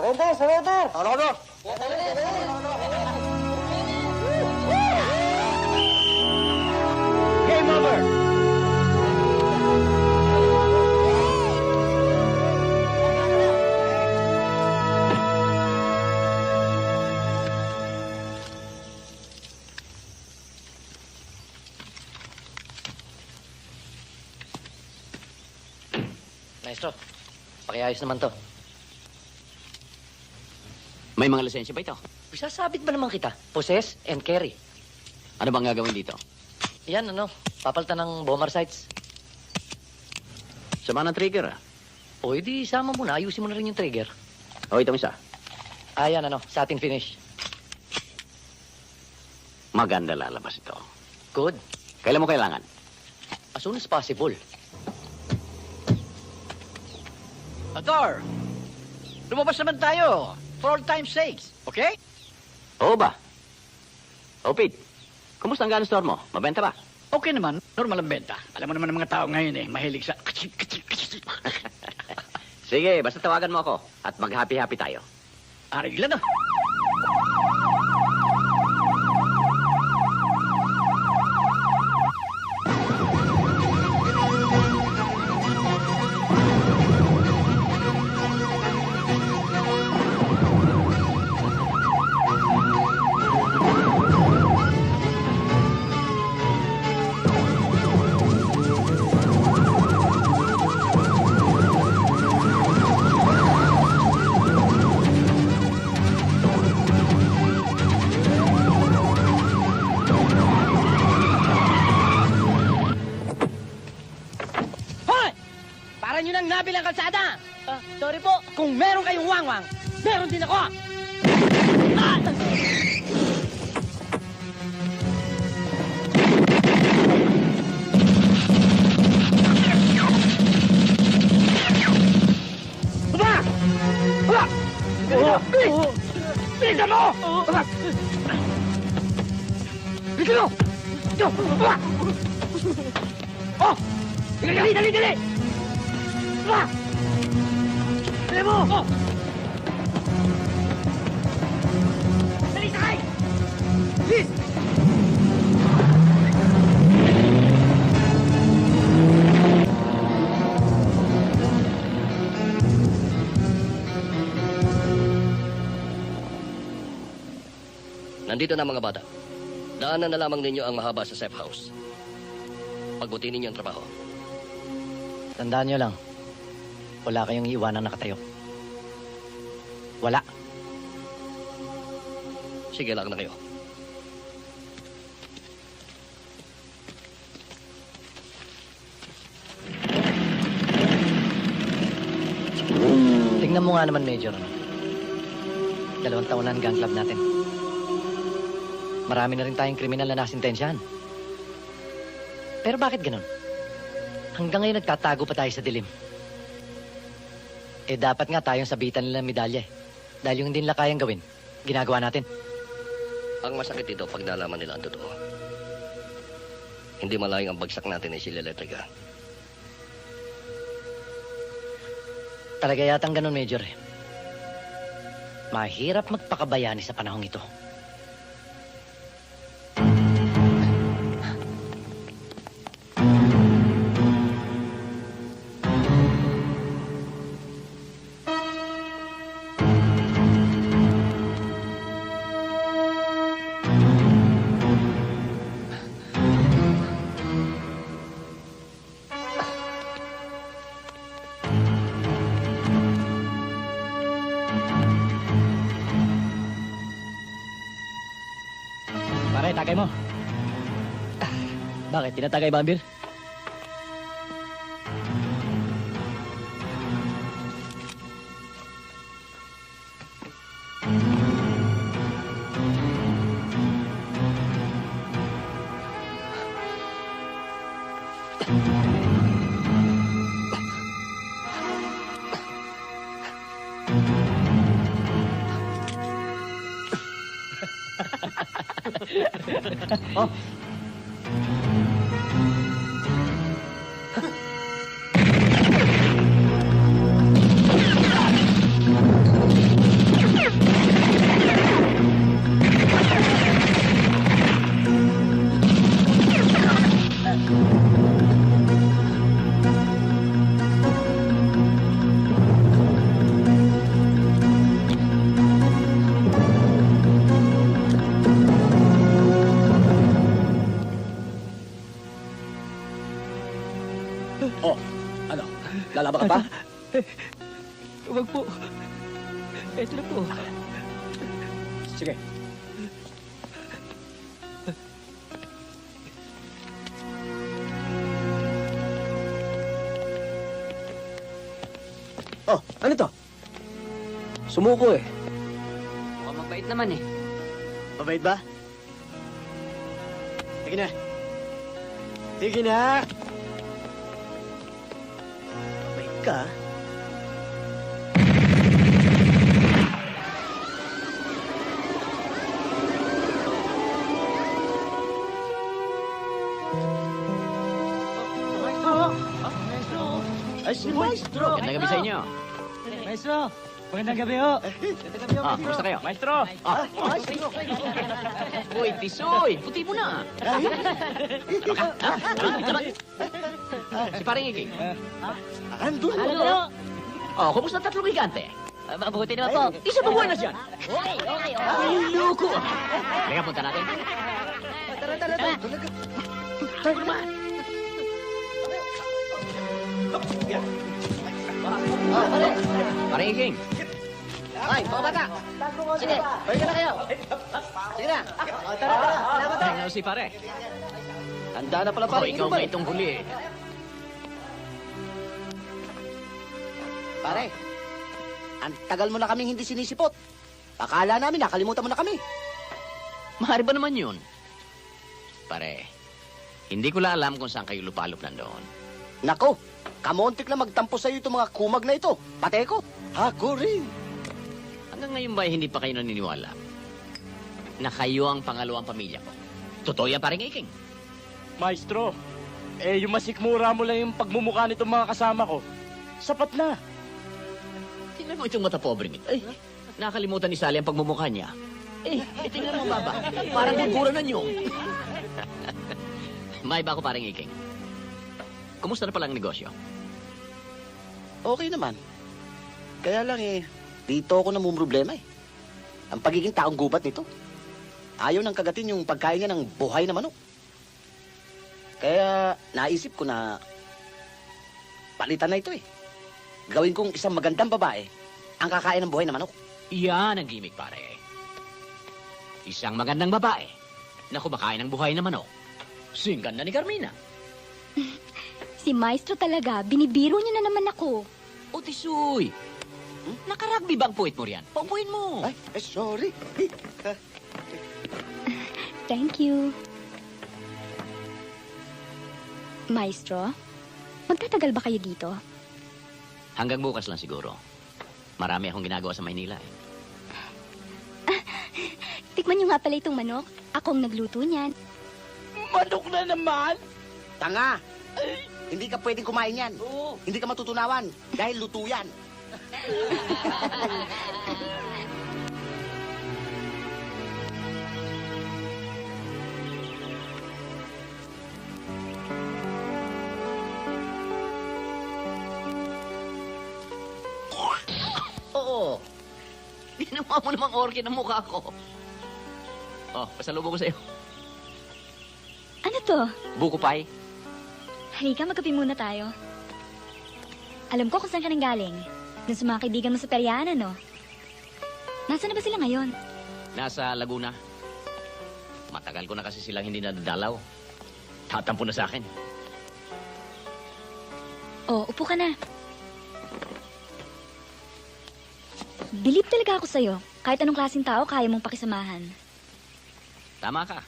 Surrender! Surrender! Game over! Maestro, pakiayos naman to. May mga lisensya ba ito? Sasabit ba naman kita? Possess and carry. Ano bang gagawin dito? Yan, papalitan ng bomber sights. Sama ng trigger, ah. O, edi isama mo na. Ayusin mo na rin yung trigger. O, itong isa. Ayan, satin finish. Maganda lalabas ito. Good. Kailan mo kailangan? As soon as possible. Ador! Lumabas naman tayo. For all time's sakes, okay? Oo ba? O, Pete. Kumusta ang gano'n store mo? Mabenta ba? Okay naman. Normal ang benta. Alam mo naman ng mga tao ngayon mahilig sa... Sige, basta tawagan mo ako at mag-happy-happy tayo. Arigla na. Nabilang kalsada! Sorry po. Kung meron kayong wangwang, meron din ako! Baba! Baba! Bilisan mo! Bilisan mo! Baba! Oh! Dali! Baba! Dali mo! Oh! Dali, sakay! Bilis! Nandito na mga bata. Daanan na lamang ninyo ang mahaba sa safe house. Pagbuti ninyo ang trabaho. Tandaan nyo lang, wala kayong iiwanang nakatayo. Wala. Sige lang na kayo. Tingnan mo nga naman, Major. 2 taon na ang gang club natin. Marami na rin tayong kriminal na nasintensyahan. Pero bakit ganun? Hanggang ngayon nagtatago pa tayo sa dilim. Eh dapat nga tayong sabitan nila ng medalya eh. Dahil yung hindi nila kayang gawin, ginagawa natin. Ang masakit dito pag nalaman nila ang totoo. Hindi malayong ang bagsak natin ay sila Letrega. Talaga yatang ganun, Major eh. Mahirap magpakabayani sa panahong ito. Pare, tagay mo. Bakit? Tinatagay ba ang beer? Oh. ka ba? Huwag po. Ito na po. Sige. Oh, ano to? Sumuko eh. Mukhang mabait naman eh. Mabait ba? Sige na. Sige na. Mabait ka. Ay, si Maestro. Gandang gabi sa inyo. Maestro, magandang gabi ho. Ah, kumusta kayo? Maestro. Maestro. Uy, Tisoy! Puti mo na! Ano ka? Ha? Si Paring Iging. Andun Ano mo. po? Oh, kumusta ang tatlong higante? Mabuti naman po. Isa pa buwan na siya. Okay. Ay, loko! Halika, punta natin. Tara. Tayo naman. Paring Iging. Ay, mga bata! Sige, balik na kayo! Sige na! Salamat Thank you si pare. Handa na pala Oh, parang ikaw inuman. ba itong huli? Pare, ang tagal mo na kaming hindi sinisipot. Akala namin nakalimutan mo na kami. Mahari ba naman yun? Pare, hindi ko lang alam kung saan kayo lupalop nandoon. Nako, kamontik na magtampo sa'yo itong mga kumag na ito. Pate ko. Ako rin. Hanggang ngayon ba hindi pa kayo naniniwala na kayo ang pangalawang pamilya ko? Totoo yan, Paring Iging. Maestro, yung masikmura mo lang yung pagmumukha nitong mga kasama ko. Sapat na. Tingnan mo itong mata pobre nito. Eh, nakalimutan ni Sally ang pagmumukha niya. Tingnan mo, Baba. Parang gugura na niyo. May ba ako, Paring Iging? Kumusta na pala ang negosyo? Okay naman. Kaya lang dito ako namumroblema eh. Ang pagiging taong gubat nito. Ayaw nang kagatin yung pagkain niya ng buhay na manok. Kaya naisip ko na palitan na ito eh. Gawin kong isang magandang babae ang kakain ng buhay na manok. Iyan ang gimmick, pare. Isang magandang babae na kumakain ng buhay na manok. Singgan na ni Carmina. Si Maestro talaga, binibiro niya na naman ako. O, Tisoy! Nakaragbi ba ang puwit mo riyan? Paupuin mo! Ay, sorry. Thank you. Maestro, magtatagal ba kayo dito? Hanggang bukas lang siguro. Marami akong ginagawa sa Maynila eh. Tikman niyo nga pala itong manok. Ako ang nagluto niyan. Manok na naman? Tanga! Hindi ka pwedeng kumain yan. Hindi ka matutunawan dahil luto yan. Oo. Ginawa mo namang orchid ang mukha ko. Oh, pasalubong ko sa'yo. Ano to? Buko pie. Halika, magkape muna tayo. Alam ko kung saan ka nang galing. Dun sa mga kaibigan mo sa Periana, no? Nasaan na ba sila ngayon? Nasa Laguna. Matagal ko na kasi silang hindi nadadalaw. Tatampo na sa akin. Oh, upo ka na. Bilib talaga ako sa'yo. Kahit anong klaseng tao, kaya mong pakisamahan. Tama ka.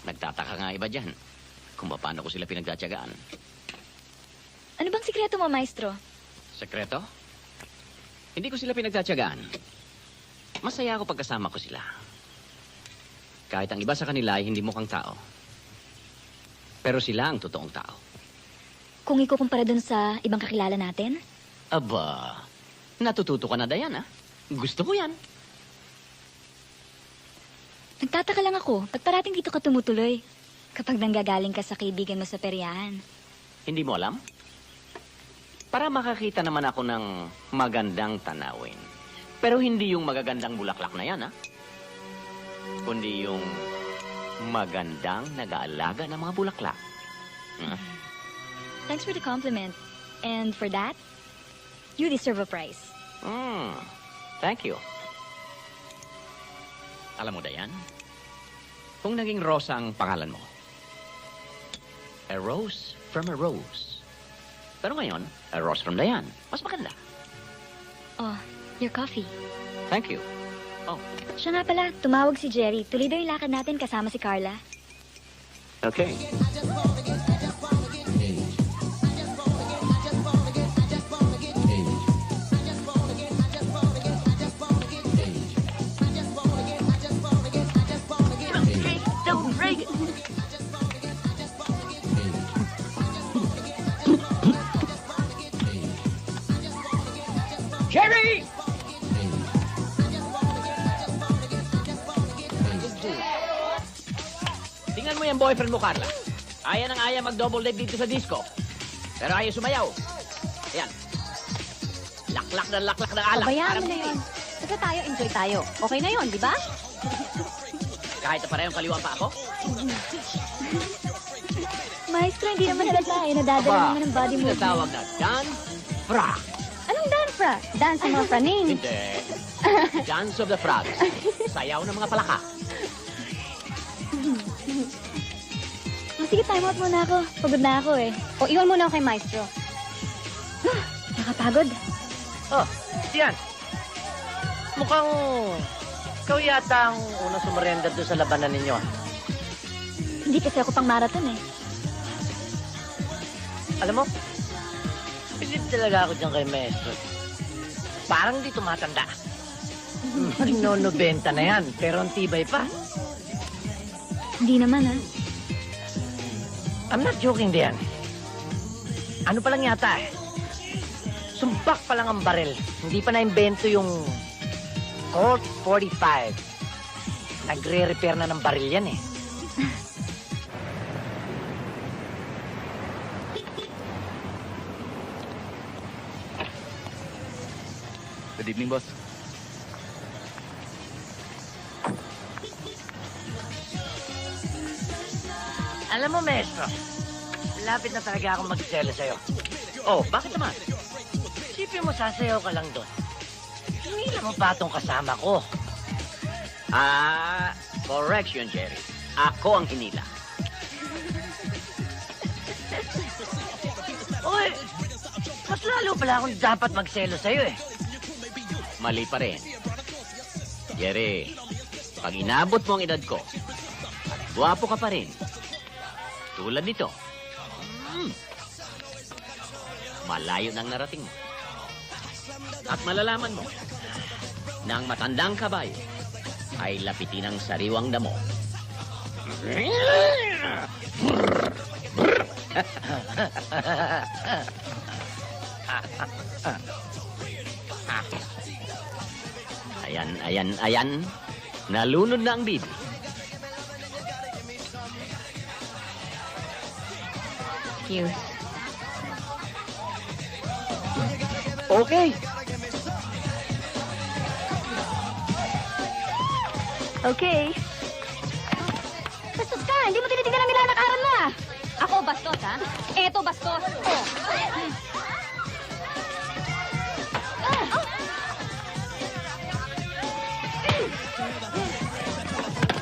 Nagtataka nga iba dyan kung paano ko sila pinagtatyagaan. Ano bang sikreto mo, Maestro? Sekreto? Hindi ko sila pinagtatyagaan. Masaya ako pagkasama ko sila. Kahit ang iba sa kanila ay hindi mukhang tao. Pero sila ang totoong tao. Kung ikukumpara dun sa ibang kakilala natin? Aba, natututo ka na, Diana. Gusto ko yan. Nagtataka lang ako, ba't parating dito ka tumutuloy? Kapag nanggagaling ka sa kaibigan mo sa peryahan. Hindi mo alam? Para makakita naman ako ng magandang tanawin. Pero hindi yung magagandang bulaklak na yan, ha? Kundi yung magandang nag-aalaga ng mga bulaklak. Hmm? Thanks for the compliment. And for that, you deserve a prize. Thank you. Alam mo, Dayan, kung naging Rosa ang pangalan mo, a rose from a rose. Pero ngayon, a rose from Dayan. Mas maganda. Oh, your coffee. Thank you. Siya nga pala, tumawag si Jerry. Tuloy daw yung lakad natin kasama si Carla. Okay. Jerry! Tingnan mo yung boyfriend mo, Carla. Aya mag-double leg dito sa disco. Pero ayaw sumayaw. Ayan. Laklak na alak. Pabayaan Parang mo na hindi. yun. Basta tayo, enjoy tayo. Okay na yun, di ba? Kahit na parehong kaliwang pa ako? Maestro, hindi naman halata eh. Nadadala naman ng body movement. Tinatawag na dance fra. Anong dance, fra? Dance ng mga praning. Hindi. Dance of the frogs. Sayaw ng mga palaka. Oh, sige, time out muna ako. Pagod na ako eh. O, iwan muna ako kay Maestro. Nakapagod. Oh, yan. Mukhang ikaw yata ang unang sumarenda doon sa labanan ninyo. Hindi kasi ako pang marathon eh. Alam mo, pilit talaga ako dyan kay Maestro. Parang di tumatanda. No, 90 na yan, pero ang tibay pa. Hindi naman ah. I'm not joking, Dian. Ano pa lang yata eh. Sumbak pa lang ang baril. Hindi pa na-invento yung Colt 45. Nagre-repair na ng baril yan eh. Good evening, boss. Alam mo, Maestro, lapit na talaga akong magselo sa'yo. Oh, bakit naman? Isipin mo, sasayaw ka lang doon. Hinila mo pa itong kasama ko. Correction, Jerry. Ako ang hinila. Uy, mas lalo pala akong dapat magselo sa'yo eh. Mali pa rin. Jerry, pag inabot mo ang edad ko, guwapo ka pa rin. Tulad nito. Malayo nang narating mo. At malalaman mo na ang matandang kabayo ay lapitin ang sariwang damo. Ayan. Nalunod na ang bibi. Excuse. Okay. Okay. Bastos ka! Hindi mo tinitingnan ang nilalakaran mo ah! Ako bastos ha? Eto bastos! Oh.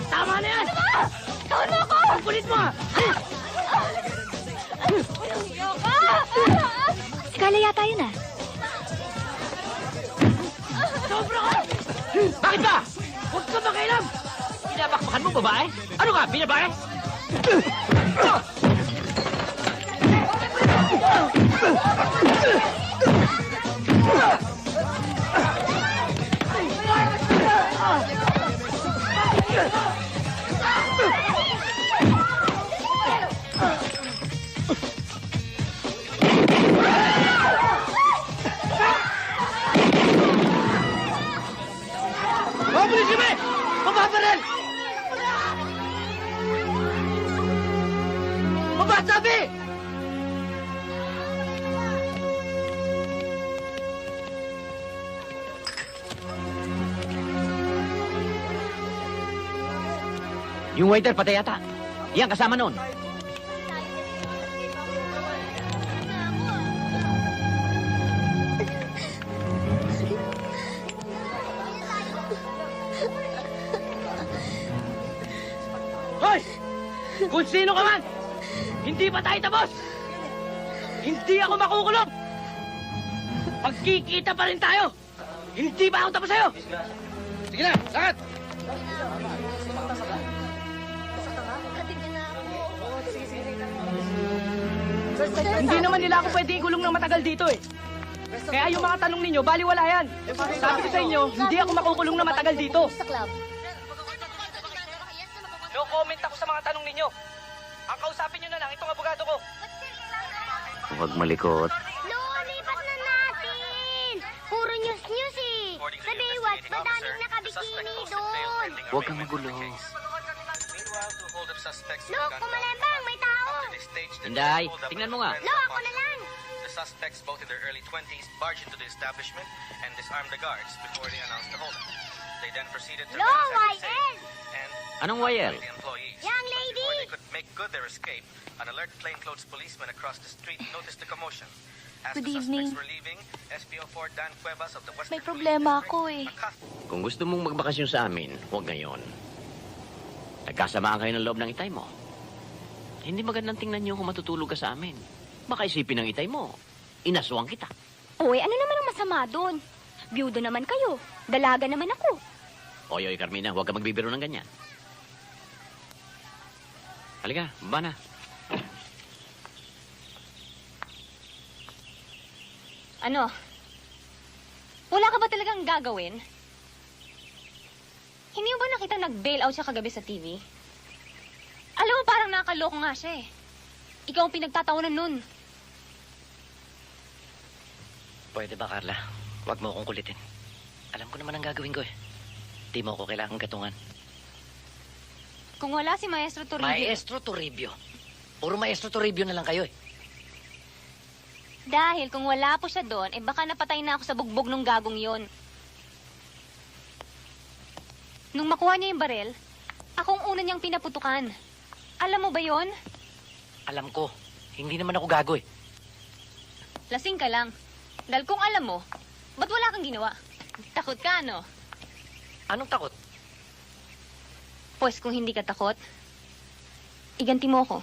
Tama na yan! Ano ba? Tawad mo ako! Ang kulit mo! Si Carla yata yun ah. Sobra ka! Bakit ba? Huwag ka makialam! Pinabakbakan mo, babae? Ano ka, binabae? Mabulis kami! Mababaril! Mabasabi! Yung waiter, patay yata. Yan, kasama nun. Kung sino ka man, hindi pa tayo tapos! Hindi ako makukulong! Pagkikita pa rin tayo! Hindi pa ako tapos sa'yo! Sige na, lakad! Hindi naman nila ako pwede ikulong ng matagal dito eh. Kaya yung mga tanong ninyo, baliwala yan. Sabi ko sa inyo, hindi ako makukulong na matagal dito. No comment ako sa mga tanong ninyo. Ang kausapin nyo na lang, itong abogado ko. Huwag malikot. No, lipat na natin! Puro news-news eh! Sa Baywatch, madaming nakabikini doon! Huwag kang magulo. Lo, kumalembang, may tao! Inday, tingnan mo nga. Lo, ako na lang! The suspects, both in their early 20s, barged into the establishment and disarmed the guards before they announced the holdup. They then proceeded to Lo, ransack the YL! safe and Anong YL? the employees. Young lady! Before they could make good their escape, an alert plainclothes policeman across the street noticed the commotion. As Good the evening. suspects were leaving, SPO4 Dan Cuevas of the Western May problema Police ako District eh. accosted Kung gusto mong magbakasyon sa amin, huwag ngayon. Nagkasamaan kayo ng loob ng itay mo. Hindi magandang tingnan niyo kung matutulog ka sa amin. Baka isipin ng itay mo. Inaswang kita. Uy, ano naman ang masama doon? Byudo naman kayo. Dalaga naman ako. Oy, Carmina, huwag ka magbibiro ng ganyan. Halika, baba na. Ano? Wala ka ba talagang gagawin? Hindi mo ba nakita nag-bail out siya kagabi sa TV? Alam mo, parang nakaloko nga siya eh. Ikaw ang pinagtatawanan nun. Pwede ba, Carla? Huwag mo akong kulitin. Alam ko naman ang gagawin ko eh. Di mo ako kailangang gatungan. Kung wala si Maestro Toribio... Maestro Toribio. Puro Maestro Toribio na lang kayo eh. Dahil kung wala po siya doon, eh baka napatay na ako sa bugbog ng gagong yon. Nung makuha niya yung barel, akong una niyang pinaputukan. Alam mo ba yon? Alam ko. Hindi naman ako gago eh. Lasing ka lang. Dahil kung alam mo, ba't wala kang ginawa? Takot ka, no? Anong takot? Pues kung hindi ka takot, iganti mo ko.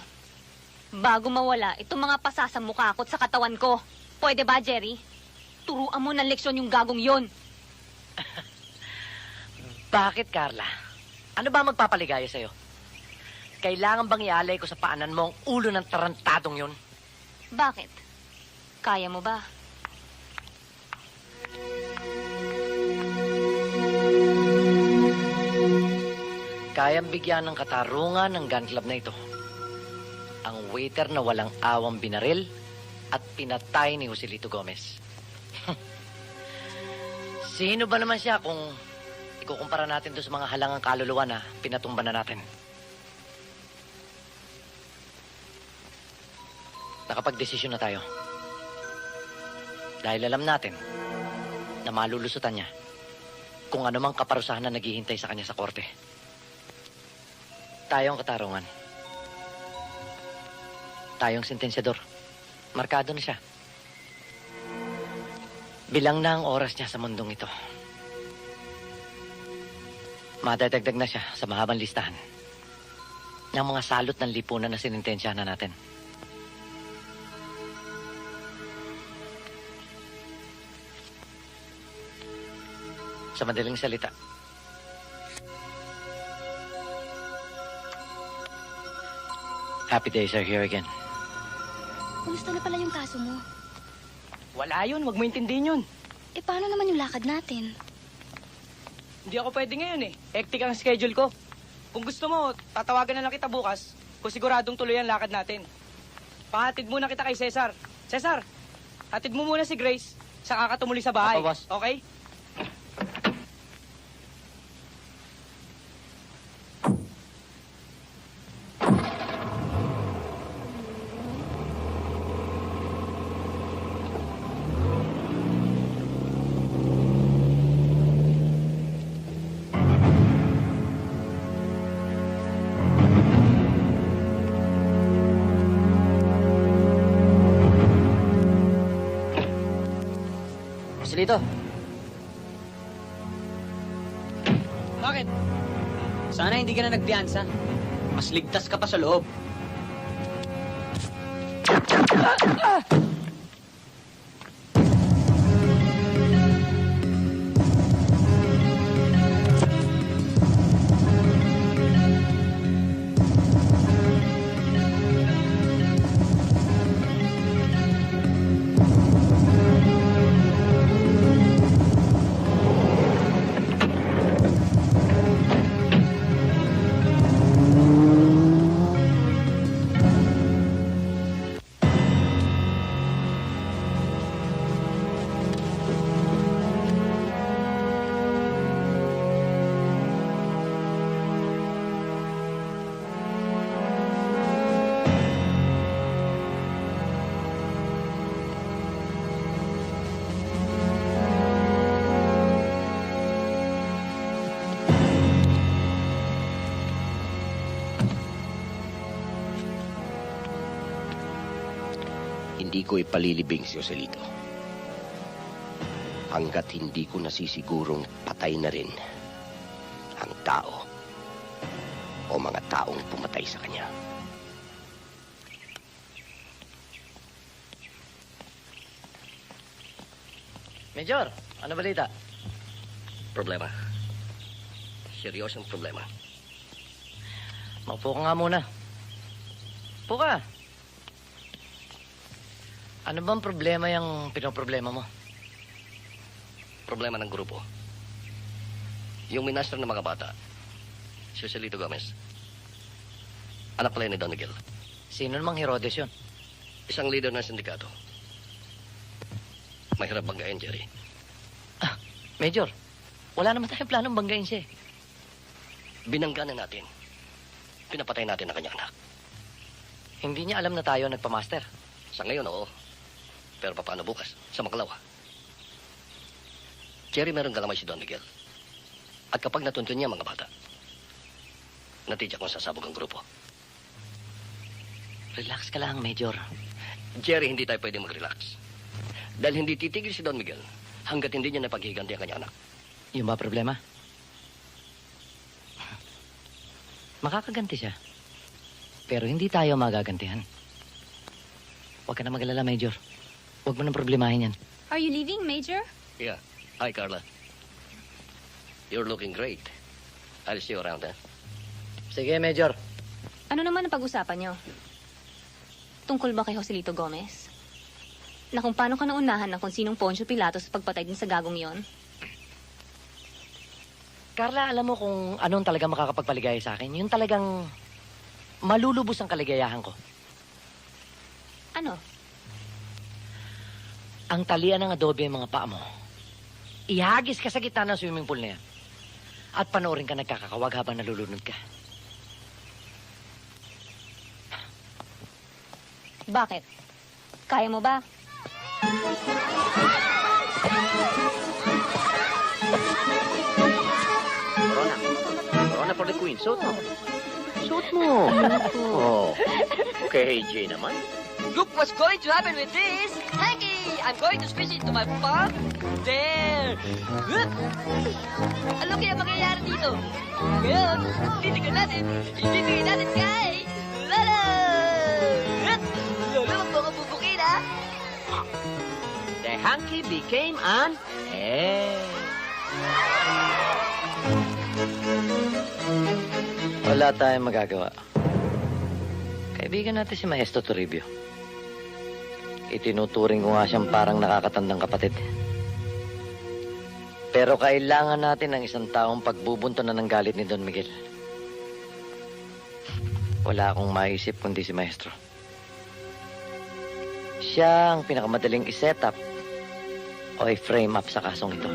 Bago mawala itong mga pasa sa mukha ko at sa katawan ko. Pwede ba, Jerry? Turuan mo ng leksyon yung gagong yon. Bakit, Carla? Ano ba magpapaligaya sa'yo? Kailangan bang ialay ko sa paanan mo ang ulo ng tarantadong yon? Bakit? Kaya mo ba? Kayang bigyan ng katarungan ng gun club na ito. Ang waiter na walang awang binaril at pinatay ni Joselito Gomez. Sino ba naman siya kung ikukumpara natin doon sa mga halangang kaluluwa na pinatumba na natin? Nakapag-desisyon na tayo. Dahil alam natin na malulusutan niya kung ano mang kaparusahan na naghihintay sa kanya sa korte. Tayo ang katarungan. Tayong sentensyador. Markado na siya. Bilang na ang oras niya sa mundong ito. Madadagdag na siya sa mahabang listahan ng mga salot ng lipunan na sinintensya na natin. Sa madaling salita, happy days are here again. Kumusta na pala yung kaso mo? Wala yun, huwag mo intindihin yun. Eh, paano naman yung lakad natin? Hindi ako pwede ngayon eh. Hectic ang schedule ko. Kung gusto mo, tatawagan na lang kita bukas kung siguradong tuloy ang lakad natin. Pahatid muna kita kay Cesar. Cesar, hatid mo muna si Grace sa kakatumuli sa bahay. Opo, boss. Okay? Joselito, Bakit? Sana hindi ka na nagpiyansa. Mas ligtas ka pa sa loob. Hindi ko ipalilibing si Joselito. Hanggat hindi ko nasisigurong patay na rin ang tao o mga taong pumatay sa kanya. Major, ano balita? Problema. Seryosong problema. Maupo ka nga muna. Upo ka. Ano bang problema yung pinoproblema mo? Problema ng grupo. Yung minastro ng mga bata, si Joselito Gomez. Anak pala ni Don Miguel. Sino namang Herodes yun? Isang leader ng sindikato. Mahirap banggain, Jerry. Major, wala naman tayong planong banggain siya eh. Binangga na natin. Pinapatay natin ang kanyang anak. Hindi niya alam na tayo nagpamaster. Sa ngayon, oo. Pero paano bukas? Sa Maklawa. Jerry, meron galamay si Don Miguel. At kapag natuntun niya mga bata, natidya kong sasabog ang grupo. Relax ka lang, Major. Jerry, hindi tayo pwede mag-relax. Dahil hindi titigil si Don Miguel hanggat hindi niya napaghiganti ang kanyang anak. Yung ba problema? Makakaganti siya. Pero hindi tayo magagantihan. Huwag ka na mag-alala, Major. Huwag mo nang problemahin yan. Are you leaving, Major? Yeah. Hi, Carla. You're looking great. I'll see you around, eh? Sige, Major. Ano naman ang pag-usapan nyo? Tungkol ba kay Joselito Gomez? Na kung paano ka naunahan ng kung sinong Poncio Pilato sa pagpatay din sa gagong yon? Carla, alam mo kung anong talaga makakapagpaligaya sa akin? Yung talagang malulubos ang kaligayahan ko. Ano? Ang talian ng adobe ang mga paa mo. Ihagis ka sa gitna ng swimming pool na yan. At panoorin ka nagkakakawag habang nalulunod ka. Bakit? Kaya mo ba? Corona for the Queen. Suot mo. Suot mo. Oh. Okay, Jay naman. Look what's going to happen with this. Hey, I'm going to switch it to my palm. There. Whoop. Ano kaya mangyayari dito? Ngayon, titigan natin. Ibibigay natin kay Lolo. Whoop. Lolo, wag mo kabubukin, ha? The hanky became an head. Wala tayong magagawa. Kaibigan natin si Maestro Toribio. Itinuturing ko nga siyang parang nakakatandang kapatid. Pero kailangan natin ng isang taong pagbubunto na ng galit ni Don Miguel. Wala akong maisip kundi si Maestro. Siya ang pinakamadaling i-set up o i-frame up sa kasong ito.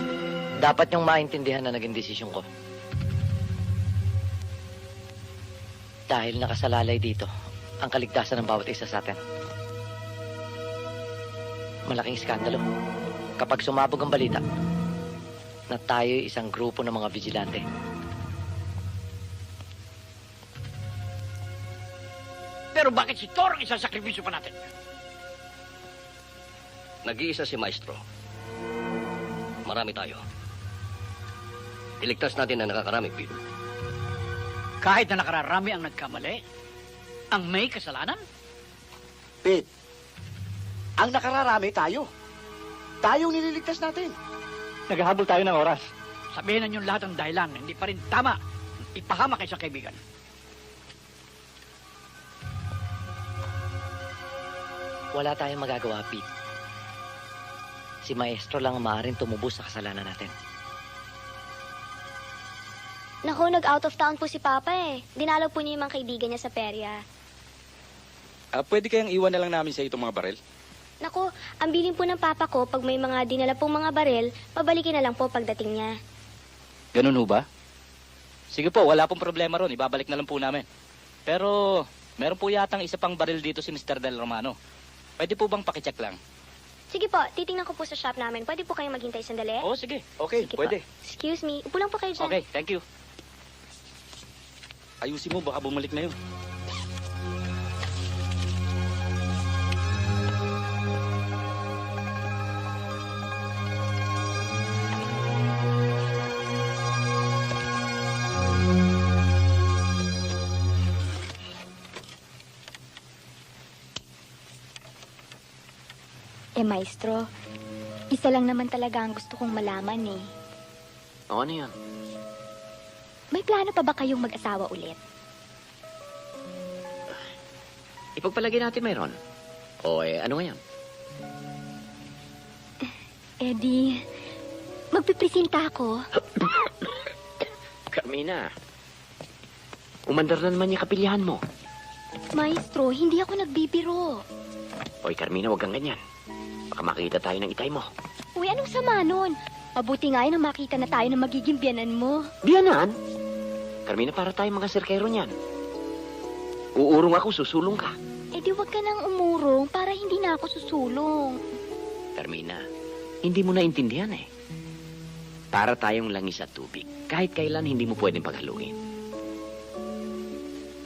Dapat niyong maintindihan na naging desisyon ko. Dahil nakasalalay dito ang kaligtasan ng bawat isa sa atin. Malaking iskandalo kapag sumabog ang balita na tayo'y isang grupo ng mga vigilante. Pero bakit si Toro ang isang sakripisyo pa natin? Nag-iisa si Maestro. Marami tayo. Iligtas natin ang nakakaraming Pino. Kahit na nakararami ang nagkamali, ang may kasalanan? Pete, ang nakararami tayo. Tayong nililigtas natin. Naghahabol tayo ng oras. Sabihin na niyong lahat ang dahilan, hindi pa rin tama. Ipahama kayo sa kaibigan. Wala tayong magagawa, Pete. Si Maestro lang ang maaaring tumubos sa kasalanan natin. Naku, nag-out of town po si Papa eh. Dinalaw po niya yung mga kaibigan niya sa perya. Pwede kayang iwan na lang namin sa itong mga baril? Naku, ang bilin po ng Papa ko, pag may mga dinala pong mga baril, pabalikin na lang po pagdating niya. Ganun ho ba? Sige po, wala pong problema ron. Ibabalik na lang po namin. Pero, meron po yatang isa pang baril dito si Mr. Del Romano. Pwede po bang pakicheck lang? Sige po, titingnan ko po sa shop namin. Pwede po kayong maghintay sandali? Oo, sige. Okay, Sige pwede. Po. Excuse me, upo lang po kayo dyan. Okay, thank you. Ayusin mo, baka bumalik na yun. Maestro, isa lang naman talaga ang gusto kong malaman eh. O, ano yun? May plano pa ba kayong mag-asawa ulit? Ipagpalagay natin mayroon. O, ano ngayon? Di, magpipresenta ako. Carmina, umandar na naman yung kapilyahan mo. Maestro, hindi ako nagbibiro. Oy, Carmina, huwag kang ganyan. Baka makita tayo ng itay mo. Uy, anong sama nun? Mabuti nga yun na makita na tayo ng magiging biyanan mo. Biyanan? Carmina, para tayo mga sirkero niyan. Uurong ako, susulong ka. Di wag ka nang umurong para hindi na ako susulong. Carmina, hindi mo naintindihan eh. Para tayong langis at tubig. Kahit kailan hindi mo pwedeng paghaluin.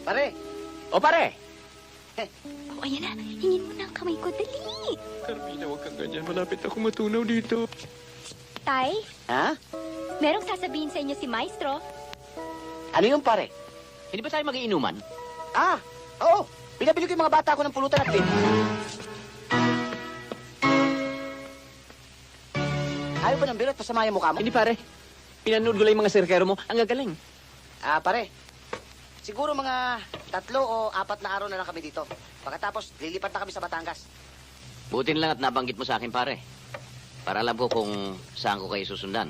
Pare! O pare! Oh, ayan na. Hingin mo na ang kamay ko. Dali! Carmina, huwag kang ganyan. Malapit ako matunaw dito. Tay, Ha? merong sasabihin sa inyo si Maestro. Ano yung pare? Hindi ba tayo magiinuman? Ah, oo. Pinabili ko yung mga bata ko ng pulutan at pin. Ayaw ba ng biro at pasama yung mukha mo? Hindi pare. Pinanood ko lang yung mga sirkero mo. Ang gagaling. Ah, pare. Siguro mga 3 o 4 na araw na lang kami dito. Pagkatapos, lilipat na kami sa Batangas. Buti na lang at nabanggit mo sa akin, pare. Para alam ko kung saan ko kayo susundan.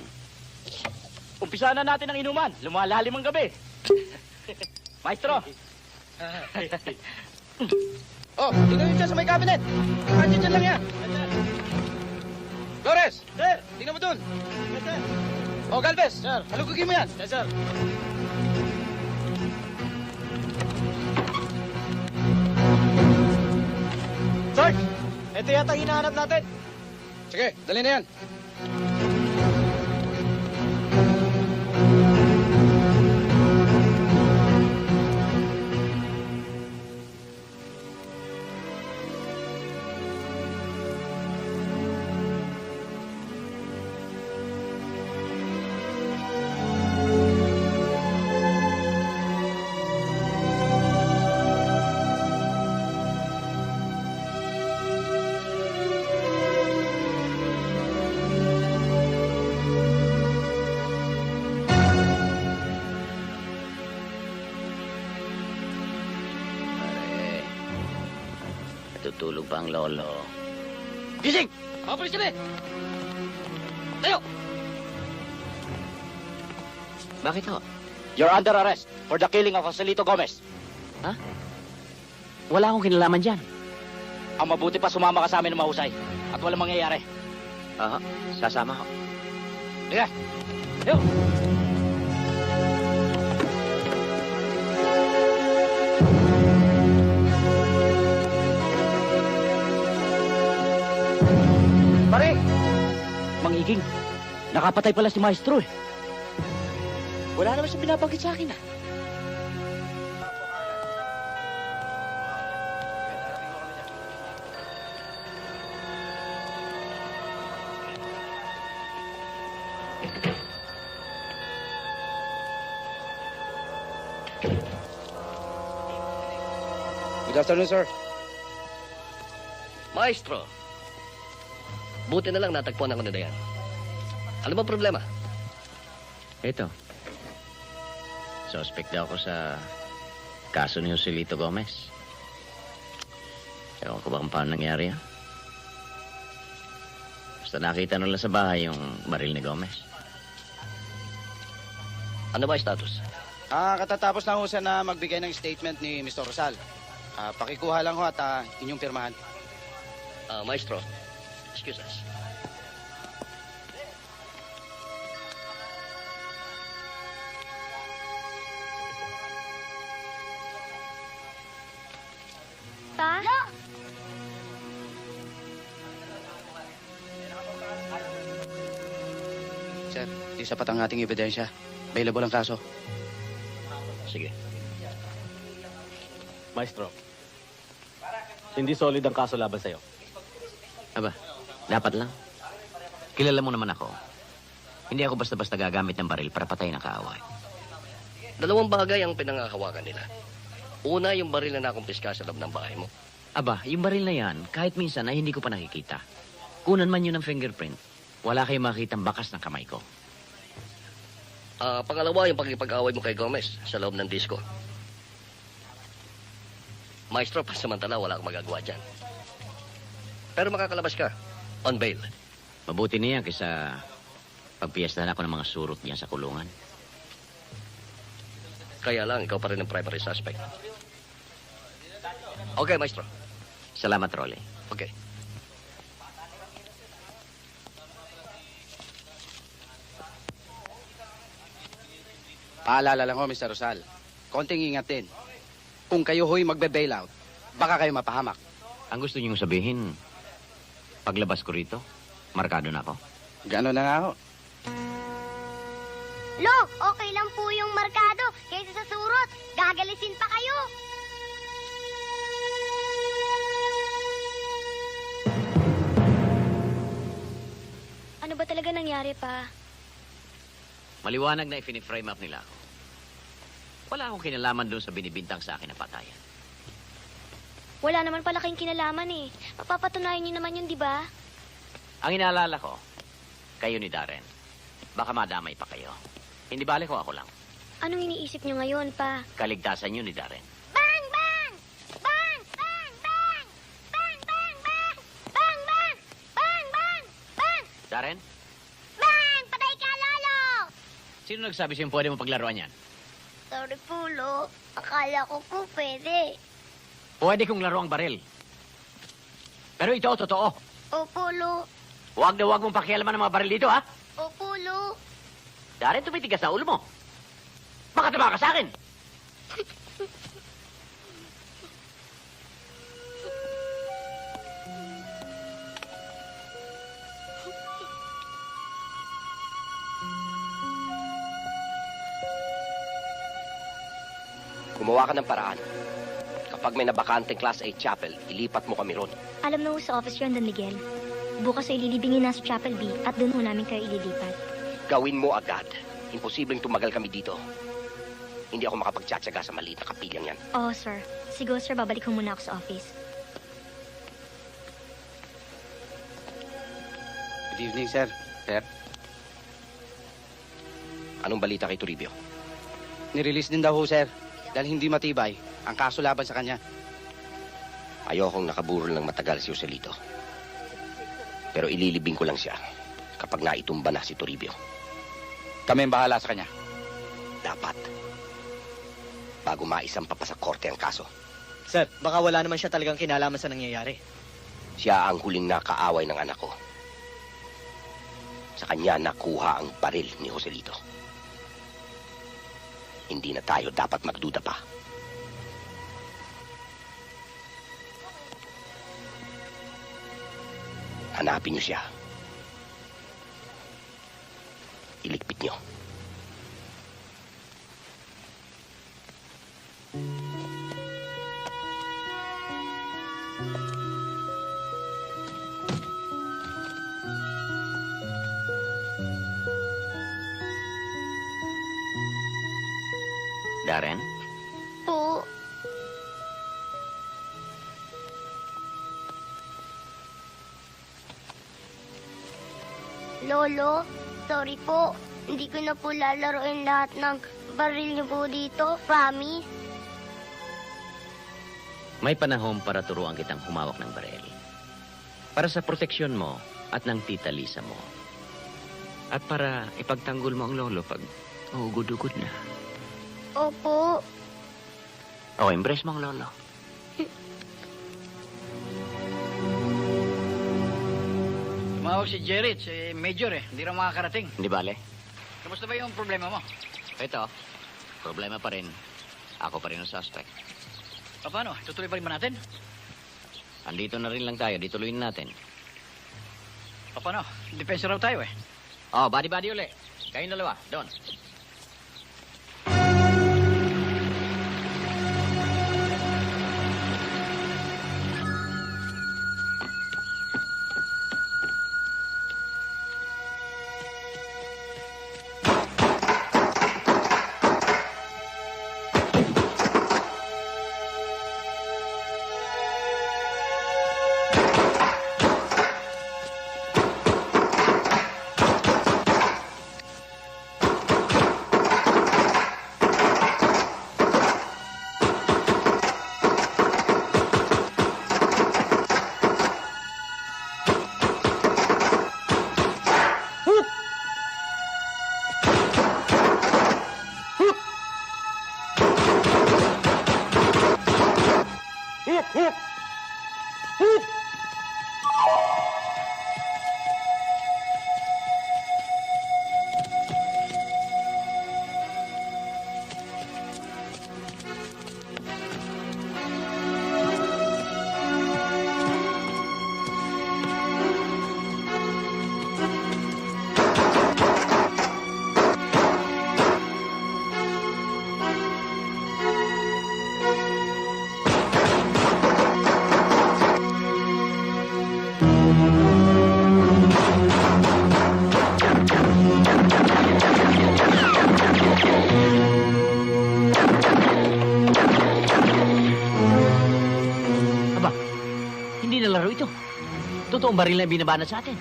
Umpisa na natin ang inuman. Lumalalim ang gabi. Maestro! Oh, tingnan nyo dyan sa may cabinet. Nandiyan dyan lang yan. Flores! Sir! Tingnan mo dun. Yes, sir. Oh, Galvez! Sir! Halugugin mo yan. Yes, sir. Sarge! Ito yata ang hinahanap natin. Sige, dali na yan. Natutulog pa ang lolo. Gising! Mga pulis kami! Tayo! Bakit ho? You're under arrest for the killing of Joselito Gomez. Wala akong kinalaman dyan. Ang mabuti pa sumama ka sa amin ng mahusay at walang mangyayari. Aha, sasama ho. Liga! Tayo! Pare! Mangiging, nakapatay pala si Maestro eh. Wala naman siya binabanggit sa akin, ah. Good afternoon, sir. Maestro, buti na lang natagpuan ako na Dayan. Ano ba problema? Ito. Suspect daw ako sa kaso ni Joselito Gomez. Ewan ko ba kung paano nangyari yan? Basta nakita nila sa bahay yung baril ni Gomez. Ano ba status? Katatapos na ho siya na magbigay ng statement ni Mr. Rosal. Pakikuha lang ho at inyong pirmahan. Maestro, excuse us. Pa? Sir, di sapat ang ating ebidensya. Available ang kaso. Sige. Maestro, hindi solid ang kaso laban sa'yo. Aba, dapat lang. Kilala mo naman ako. Hindi ako basta-basta gagamit ng baril para patayin ang kaaway. Dalawang bagay ang pinangahawakan nila. Una, yung baril na nakumpiska sa loob ng bahay mo. Aba, yung baril na yan, kahit minsan ay hindi ko pa nakikita. Kunan man yun ng fingerprint, wala kayong makikitang bakas ng kamay ko. Pangalawa, yung pagkipag-away mo kay Gomez sa loob ng disco. Maestro, pasamantala, wala akong magagawa dyan. Pero makakalabas ka. On bail. Mabuti niya kaysa pagpiestahan ako ng mga surot niya sa kulungan. Kaya lang, ikaw pa rin ang primary suspect. Okay, Maestro. Salamat, Rolly. Okay. Paalala lang ho, Mr. Rosal. Konting ingat din. Kung kayo ho'y magbe-bail out, baka kayo mapahamak. Ang gusto niyong sabihin, paglabas ko rito, markado na ako. Gano'n na nga ho. Lo, okay lang po yung markado. Kaysa sa surot, gagalisin pa kayo. Ano ba talaga nangyari pa? Maliwanag na i-frame up nila ako. Wala akong kinalaman doon sa binibintang sa akin na patayan. Wala naman pala kayong kinalaman eh. Papapatunayan niyo naman yun, di ba? Ang inaalala ko, kayo ni Darren. Baka madamay pa kayo. Hindi bale ko ako lang. Anong iniisip niyo ngayon, pa? Kaligtasan niyo ni Darren. Bang, bang! Bang, bang, bang! Bang, bang, bang! Bang, bang! Bang, bang! Bang! Darren, Bang! Patay ka, Lolo! sino nagsabi sa'yo pwede mo paglaruan yan? Sorry po, Lo. Akala ko po pwede. Pwede kong laro ang baril. Pero ito, totoo. Opo, Lo. Huwag na huwag mong pakialaman ng mga baril dito, ha? Opo, Lo. Darren, tumitigas sa ulo mo. Makataba ka sa akin. Gumawa ka ng paraan. Kapag may nabakanteng Class A chapel, ilipat mo kami ron. Alam na ho sa office yun, Don Miguel. Bukas ay ililibingin na sa Chapel B at doon ho namin kayo ililipat. Gawin mo agad. Imposibleng tumagal kami dito. Hindi ako makapagtsatsaga sa maliit na kapilyang yan. Oo, sir. Siguro, sir, babalik ho muna ako sa office. Good evening, sir. Sir, Anong balita kay Toribio? nirelease din daw ho, sir. Dahil hindi matibay ang kaso laban sa kanya. Ayokong nakaburol ng matagal si Joselito. Pero ililibing ko lang siya kapag naitumba na si Toribio. Kami ang bahala sa kanya. Dapat. Bago maisampa pa sa korte ang kaso. Sir, baka wala naman siya talagang kinalaman sa nangyayari. Siya ang huling nakaaway ng anak ko. Sa kanya nakuha ang baril ni Joselito. Hindi na tayo dapat magduda pa. Hanapin niyo siya. Iligpit niyo. Darren, Lolo. Sorry po. Hindi ko na po lalaroin lahat ng baril niyo po dito. Promise. May panahon para turuan kitang humawak ng barel. Para sa proteksyon mo at ng tita Lisa mo. At para ipagtanggol mo ang lolo pag ugod-ugod na. Opo. O, embrace mo ang lolo. Tumawag si Jerry, si Major hindi raw makakarating. Hindi bale? Kamusta ba yung problema mo? Ito, problema pa rin. Ako pa rin ang suspect. Paano? Tutuloy pa rin ba natin? Andito na rin lang tayo, dituloyin natin. Paano? Depensa raw tayo eh. Oh, body-body uli. Kayong dalawa, doon. Hindi na laro ito. Totoong baril na binabana sa atin.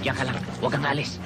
Diyan ka lang. Huwag kang alis.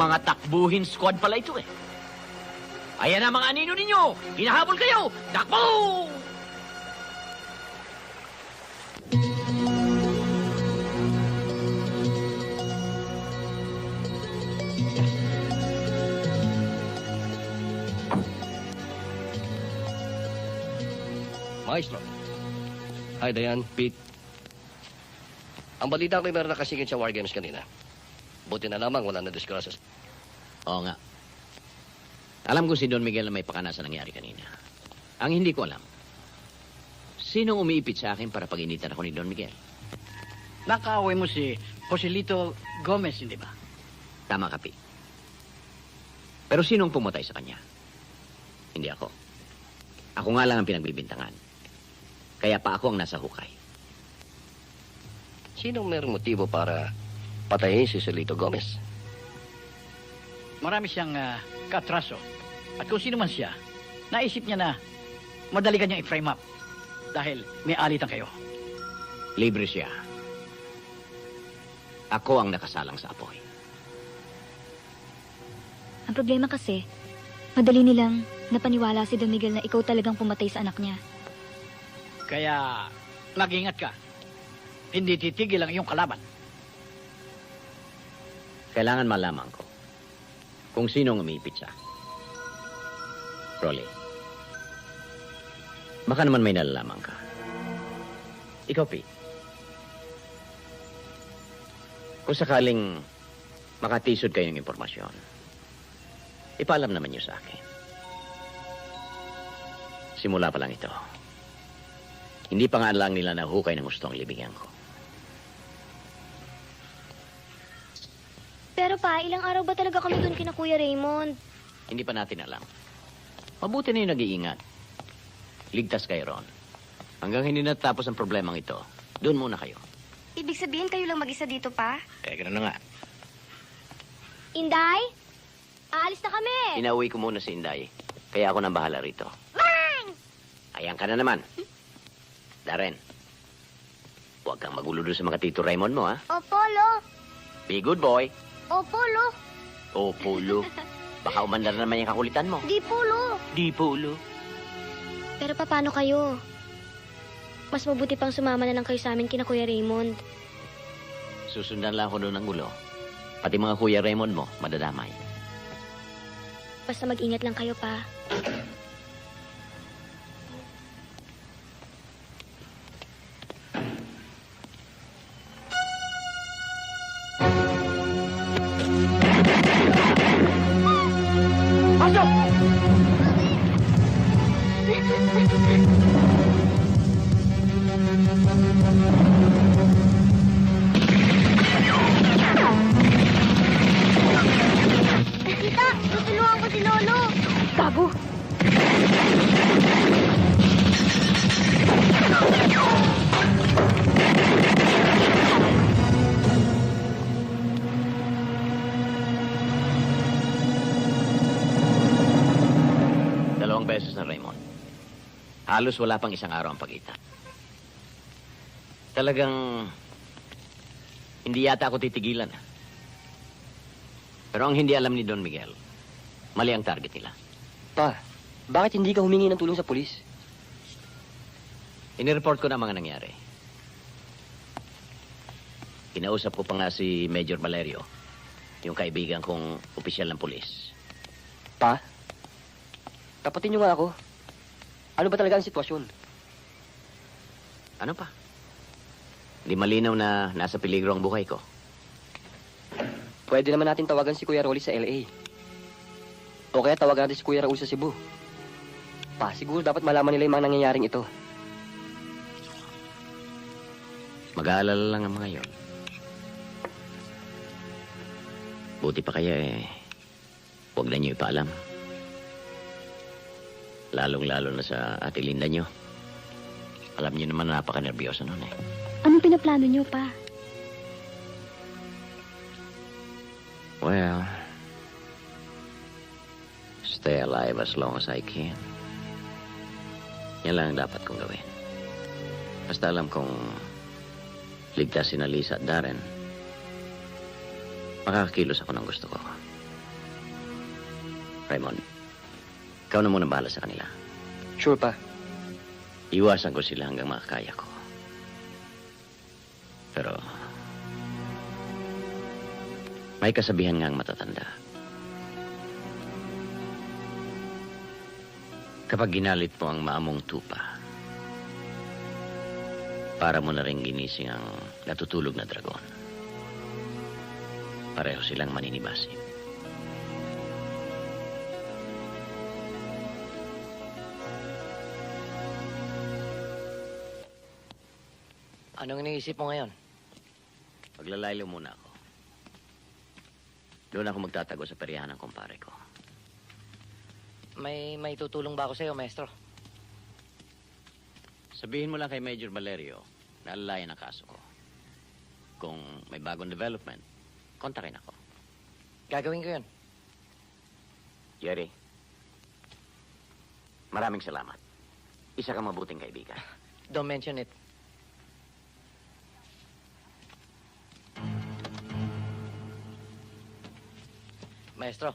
Mga takbuhin squad pala ito eh. Ayan ang mga anino ninyo! Hinahabol kayo! Takbo! Maestro. Hi, Dayan. Pete. Ang balita ko meron nakasingit sa War Games kanina. Buti na lamang wala na disgrasya. Oo nga. Alam ko si Don Miguel na may pakana sa nangyari kanina. Ang hindi ko alam, Sinong umiipit sa akin para pag-initan ako ni Don Miguel? Nakaaway mo si Joselito Gomez, hindi ba? Tama ka, Pi. Pero sinong pumatay sa kanya? Hindi ako. Ako nga lang ang pinagbibintangan. Kaya pa ako ang nasa hukay. Sinong mayroong motibo para patayin si Joselito Gomez? Marami siyang katraso. At kung sino man siya, naisip niya na madali ka niyang i-frame up. Dahil may alitan kayo. Libre siya. Ako ang nakasalang sa apoy. Ang problema kasi, madali nilang napaniwala si Don Miguel na ikaw talagang pumatay sa anak niya. Kaya, mag-ingat ka. Hindi titigil ang iyong kalaban. Kailangan malaman ko kung sinong umipit siya. Rolly, baka naman may nalalaman ka. Ikaw, Pete. Kung sakaling makatisod kayo ng impormasyon, ipaalam naman niyo sa akin. Simula pa lang ito. Hindi pa nga lang nila nahukay ng gustong libingan ko. Pero pa, ilang araw ba talaga kami doon kina Kuya Raymond? Hindi pa natin alam. Mabuti na yung nag-iingat. Ligtas kayo ron. Hanggang hindi natapos ang problemang ito, doon muna kayo. Ibig sabihin kayo lang mag-isa dito pa? Gano'n na nga. Inday? Aalis na kami! Inauwi ko muna si Inday. Kaya ako nang bahala rito. Bang! Ayan ka na naman. Darren, huwag kang magulo doon sa mga Tito Raymond mo, ha? Opo, Lo. Be good boy. Opo, Lo. O, Pulo. Baka umandar naman yung kakulitan mo. Di po, Lo. Di, Pulo. Pero paano kayo? Mas mabuti pang sumama na lang kayo sa amin kina Kuya Raymond. Susundan lang ako doon ng gulo. Pati mga Kuya Raymond mo, madadamay. Basta mag-ingat lang kayo, pa. Pasok! Tita, tutulungan ko si Lolo. Gago. Dalawang beses na, Raymond. Halos wala pang isang araw ang pagitan. Talagang hindi yata ako titigilan. Pero ang hindi alam ni Don Miguel, mali ang target nila. Pa, bakit hindi ka humingi ng tulong sa pulis? Inireport ko na ang mga nangyari. Kinausap ko pa nga si Major Valerio, yung kaibigan kong opisyal ng pulis. Pa, tapatin niyo nga ako. Ano ba talaga ang sitwasyon? Ano pa? Di malinaw na nasa peligro ang buhay ko. Pwede naman natin tawagan si Kuya Rolly sa LA. O kaya tawagan natin si Kuya Raul sa Cebu. Pa, siguro dapat malaman nila yung mga nangyayaring ito. Mag-aalala lang ang mga yon. Buti pa kaya huwag na niyo ipaalam. Lalong-lalo na sa ate Linda niyo. Alam niyo naman na napaka-nervyoso noon eh. Anong pinaplano niyo, pa? Well, stay alive as long as I can. Yan lang ang dapat kong gawin. Basta alam kong ligtas si Lisa at Darren, makakakilos ako ng gusto ko. Raymond, ikaw na muna bahala sa kanila. Sure, pa. Iwasan ko sila hanggang makakaya ko. Pero may kasabihan nga ang matatanda. Kapag ginalit mo ang maamong tupa, para mo na rin ginising ang natutulog na dragon. Pareho silang maninibasib. Anong iniisip mo ngayon? Paglalaylo muna ako. Doon ako magtatago sa peryahan ng kumpare ko. May tutulong ba ako sa'yo, maestro? Sabihin mo lang kay Major Valerio na alalayan ang kaso ko. Kung may bagong development, kontakin ako. Gagawin ko yun. Jerry, maraming salamat. Isa kang mabuting kaibigan. Don't mention it. Maestro,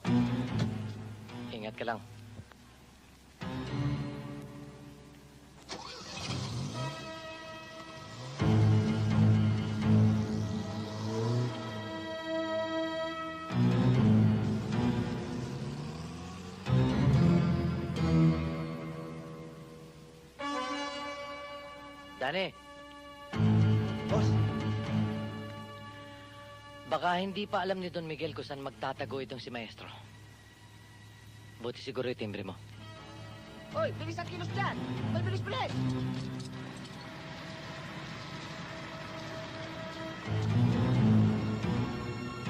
ingat ka lang. Dani. Boss. Baka hindi pa alam ni Don Miguel kung saan magtatago itong si Maestro. Buti siguro yung timbre mo. Hoy, bilis ang kilos dyan! Bilis, bilis!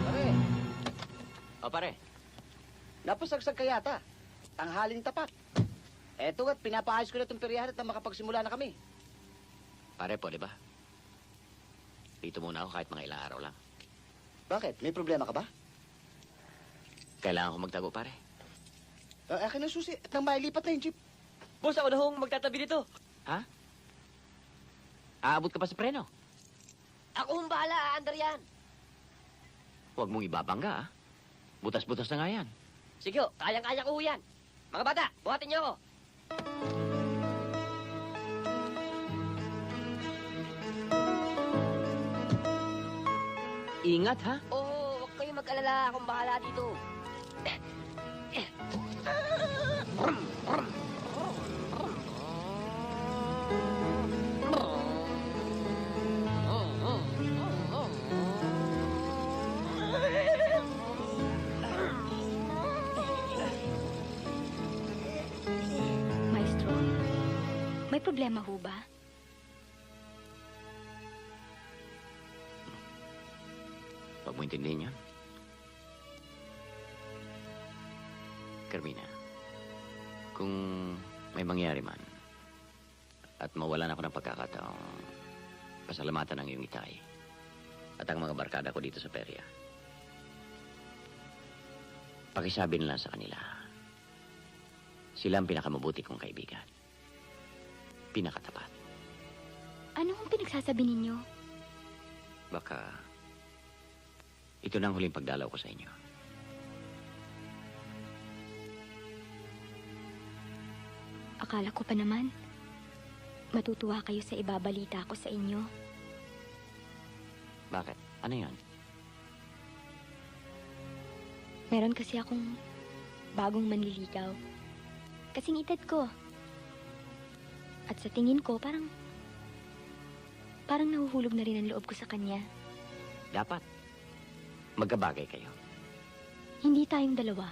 Pare, O pare, napasagsag ka yata. Tanghaling tapat. Eto at pinapaayos ko na itong peryahan at makapagsimula na kami. pare po, di ba? Dito muna ako kahit mga ilang araw lang. Bakit? May problema ka ba? Kailangan ko magtago, pare. Akin ang susi at nang mailipat na yung jeep. Boss, ako na hong magtatabi dito. Ha? Aabot ka pa sa preno? Ako ang bahala, aandar yan. Huwag mong ibabangga, ah. Butas-butas na nga yan. Sige, kayang-kaya ko yan. Mga bata, buhatin niyo ako. Ingat, ha? Oo, huwag kayo mag-alala. Akong bahala dito. Maestro, may problema ho ba? Huwag mo intindihin yan. Carmina, kung may mangyari man at mawalan ako ng pagkakataong pasalamatan ng iyong itay at ang mga barkada ko dito sa perya, pakisabi nila sa kanila, sila ang pinakamabuti kong kaibigan. Pinakatapat. Ano ang pinagsasabi ninyo? Baka ito na ang huling pagdalaw ko sa inyo. Akala ko pa naman, matutuwa kayo sa ibabalita ko sa inyo. Bakit? Ano yon? Meron kasi akong bagong manliligaw. Kasing edad ko. At sa tingin ko, parang nahuhulog na rin ang loob ko sa kanya. Dapat. Magkabagay kayo. Hindi tayong dalawa.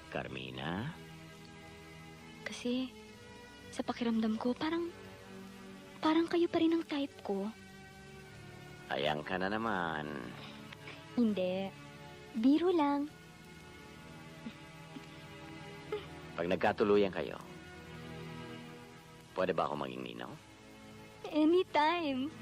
Carmina? Kasi sa pakiramdam ko, parang kayo pa rin ang type ko. Ayang ka na naman. Hindi. Biro lang. Pag nagkatuluyan kayo, pwede ba ako maging ninaw? Anytime.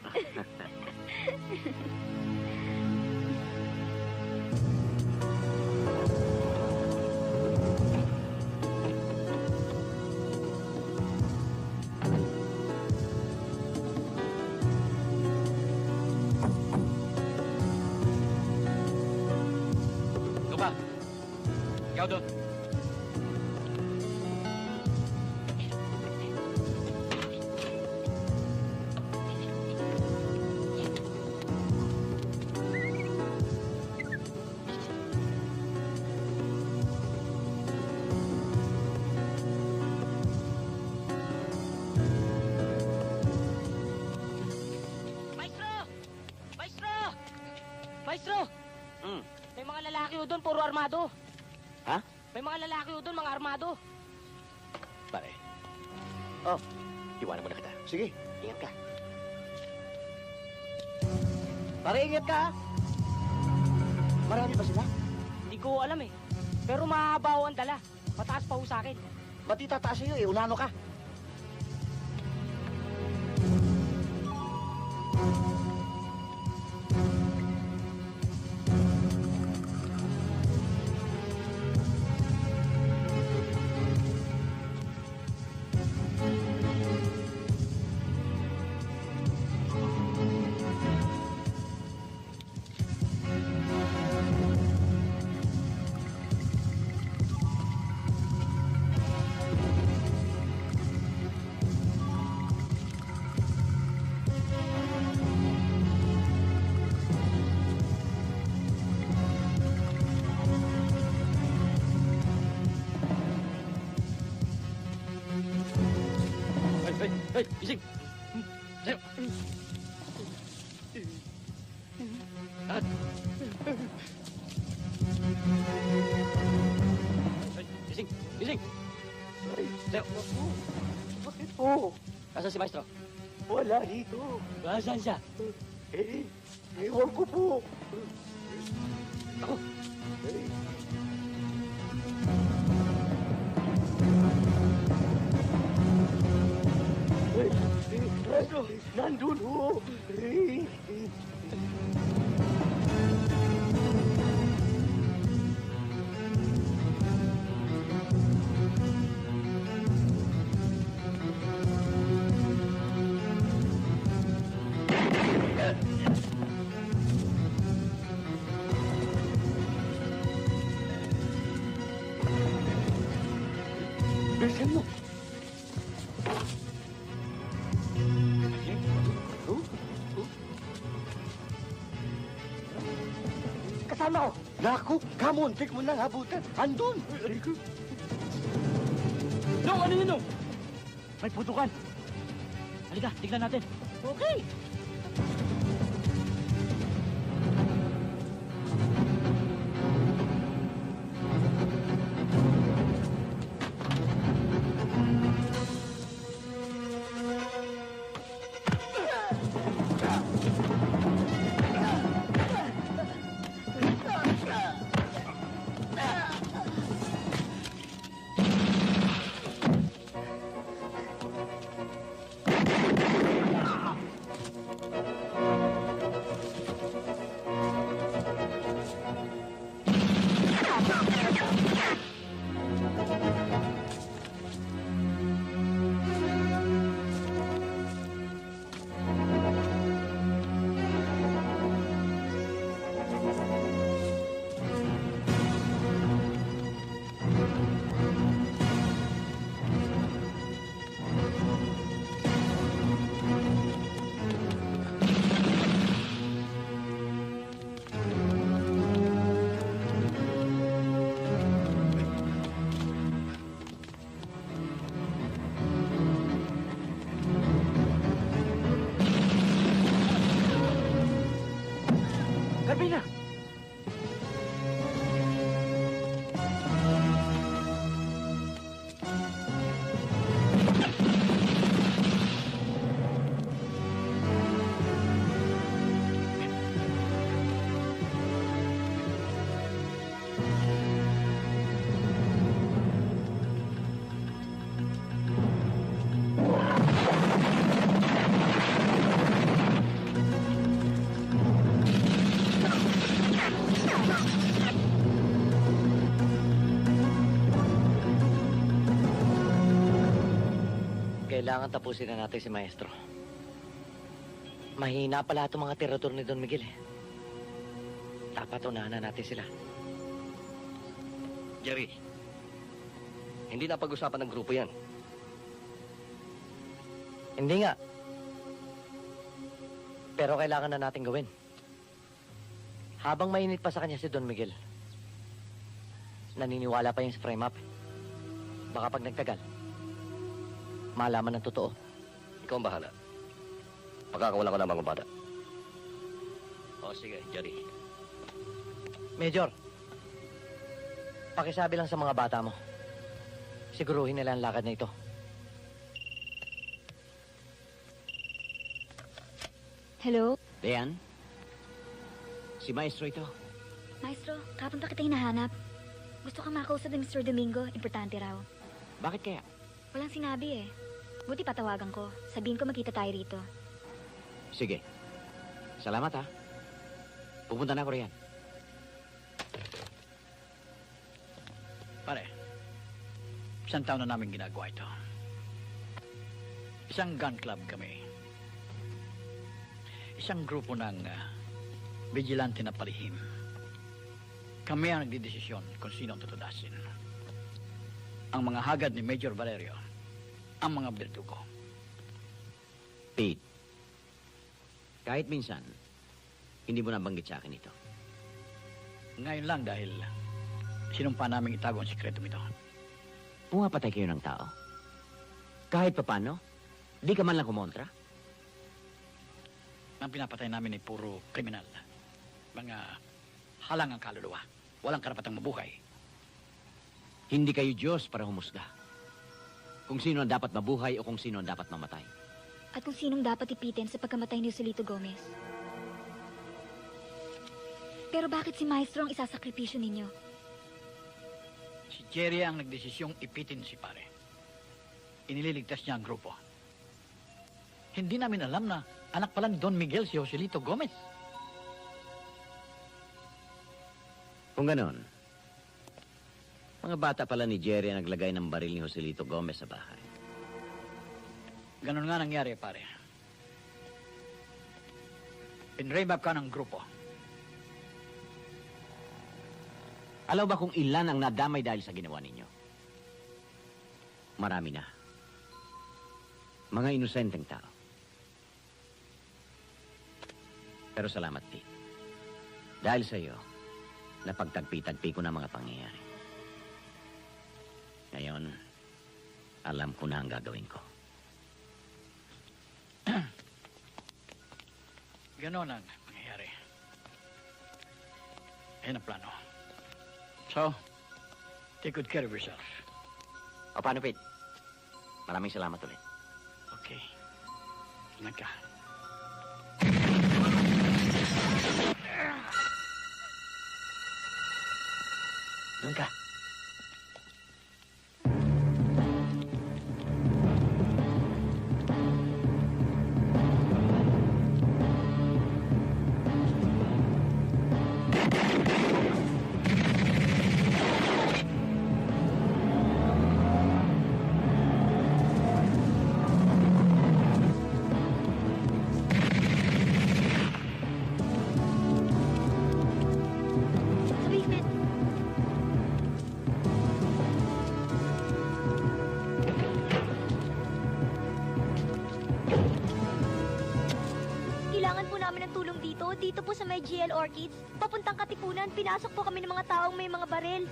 Ikaw ba? Ikaw doon. Maestro! May mga lalaki ho doon, puro armado. Ha? May mga lalaki ho doon, mga armado. Pare. Oh. Iwanan mo na kita. Sige. Ingat ka. Pare, ingat ka, ha? Marami ba sila? Hindi ko alam eh. Pero mahaba ho ang dala. Mataas pa ho sa akin. Ba't itataas sa'yo eh? Unano ka? Hey, gising! Tayo! Lahat! Hey, gising! Gising! Tayo! Bakit po? Nasaan si Maestro? Wala dito. Nasaan siya? Ewan ko po. Ako! Maestro, nandun ho. Bilisan mo. Kasama ko. Naku, kamuntik mo nang habutan. Andun. No, ano yun, no? May putukan. Halika, tignan natin. Okay. Carmina! Kailangan tapusin na natin si Maestro. Mahina pa lahat ng mga tirador ni Don Miguel eh. Dapat unahan na natin sila. Jerry, hindi na pag-usapan ng grupo yan. Hindi nga. Pero kailangan na natin gawin. Habang mainit pa sa kanya si Don Miguel, naniniwala pa yung sa frame up. Baka pag nagtagal, malaman ng totoo. Ikaw ang bahala. Pagkakawala ko ng mga bata. O sige, Jerry. Major, pakisabi lang sa mga bata mo. Siguruhin nila ang lakad na ito. Hello? Diane, Si Maestro ito. Maestro, kapon pa kita hinahanap. Gusto ka makausap ni Mr. Domingo, importante raw. Bakit kaya? Walang sinabi eh. Buti patawagan ko. Sabihin ko magkita tayo rito. Sige. Salamat ha. Pupunta na ako riyan. Pare, isang taon na namin ginagawa ito. Isang gun club kami. Isang grupo ng vigilante na palihim. Kami ang nagdidesisyon kung sino ang tutudasin. Ang mga hagad ni Major Valerio, ang mga berdugo. Pete, kahit minsan, hindi mo nabanggit sa akin ito. Ngayon lang dahil sinumpa namin itago ang sikretong ito. Pumapatay kayo ng tao. Kahit papano, di ka man lang kumontra. Ang pinapatay namin ay puro kriminal. Mga halangang kaluluwa. Walang karapatang mabuhay. Hindi kayo Diyos para humusga. Kung sino ang dapat mabuhay o kung sino ang dapat mamatay. At kung sinong dapat ipitin sa pagkamatay ni Joselito Gomez. Pero bakit si Maestro ang isasakripisyo ninyo? Si Jerry ang nagdesisyong ipitin si pare. Inililigtas niya ang grupo. Hindi namin alam na anak pala ni Don Miguel si Joselito Gomez. Kung ganon, mga bata pala ni Jerry ang naglagay ng baril ni Joselito Gomez sa bahay. Ganon nga nangyari, pare. Pinrame up ka ng grupo. Alam ba kung ilan ang nadamay dahil sa ginawa ninyo? Marami na. Mga inosenteng tao. Pero salamat, Pete. Dahil sa iyo, napagtagpi-tagpi ko na mga pangyayari. Ngayon, alam ko na ang gagawin ko. Ganon ang mangyayari. Ayan ang plano. So, take good care of yourself. O paano, Pete? Maraming salamat ulit. Okay. Ingat ka. Doon ka. Sa basement. Kailangan po namin ng tulong dito. Dito po sa may GL Orchids. Papuntang Katipunan, pinasok po kami ng mga taong may mga baril.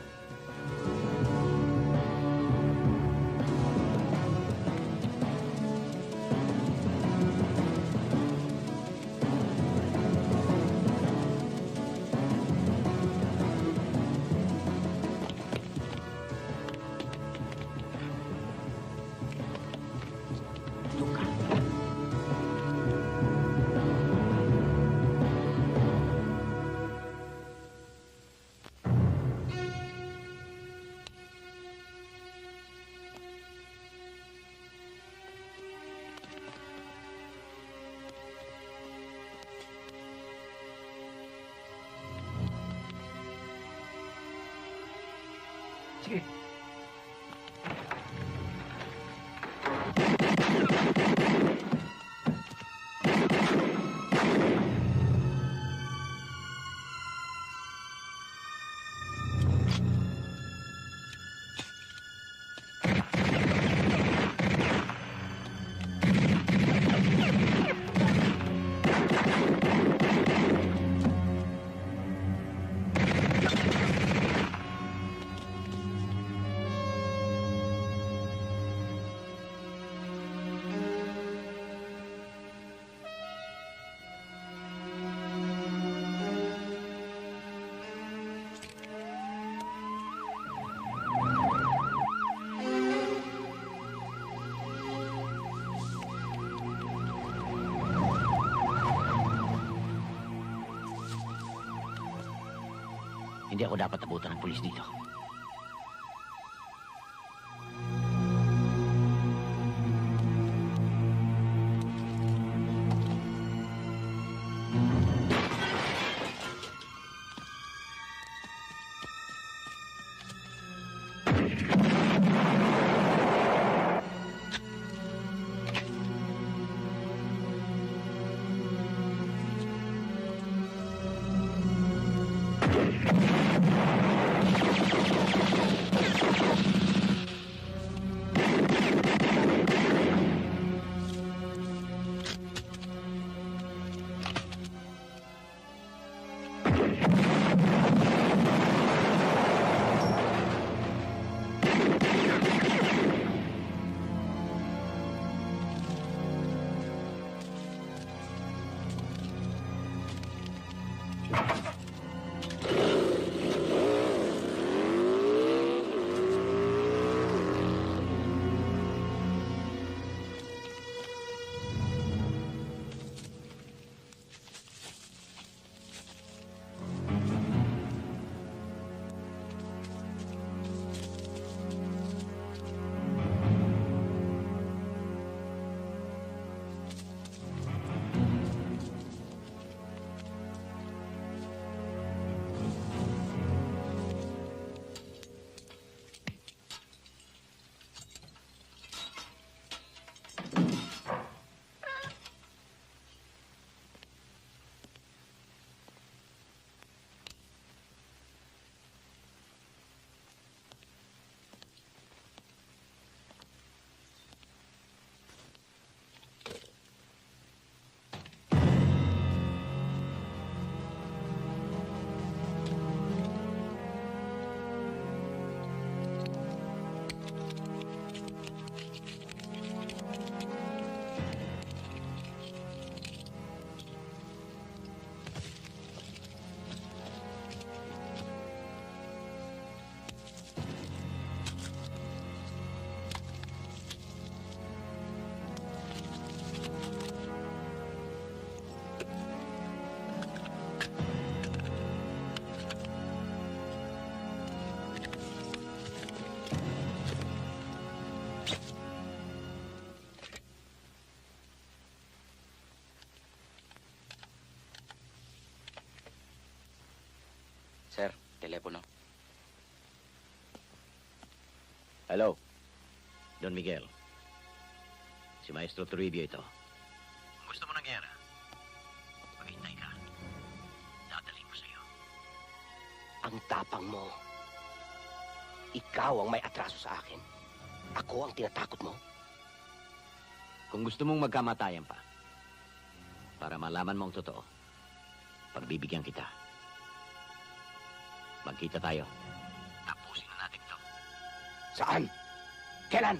Sige. Hindi ako dapat abutan ng pulis dito. Sir, telepono. Hello. Don Miguel. Si Maestro Toribio ito. Kung gusto mo ng gera, maghintay ka. Dadaling ko sa'yo. Ang tapang mo. Ikaw ang may atraso sa akin. Ako ang tinatakot mo. Kung gusto mong magkamatayan pa, para malaman mo ang totoo, pagbibigyan kita. Magkita tayo. Tapusin na natin ito. Saan? Kailan?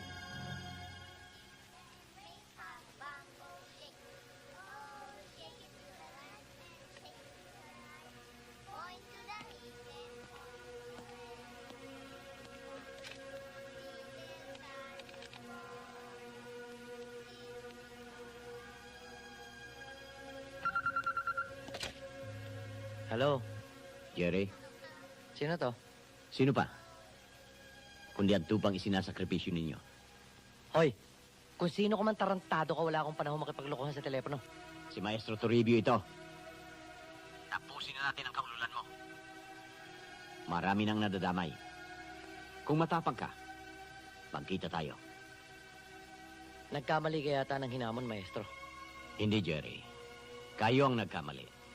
Hello? Jerry? Sino to? Sino pa? Kundi ang tupang isinasakripisyo ninyo. Hoy, kung sino ka man tarantado ka, wala akong panahon makipaglokohan sa telepono. Si Maestro Toribio ito. Tapusin na natin ang kaululan mo. Marami nang nadadamay. Kung matapang ka, magkita tayo. Nagkamali ka yata ng hinamon, maestro. Hindi, Jerry. Kayo ang nagkamali.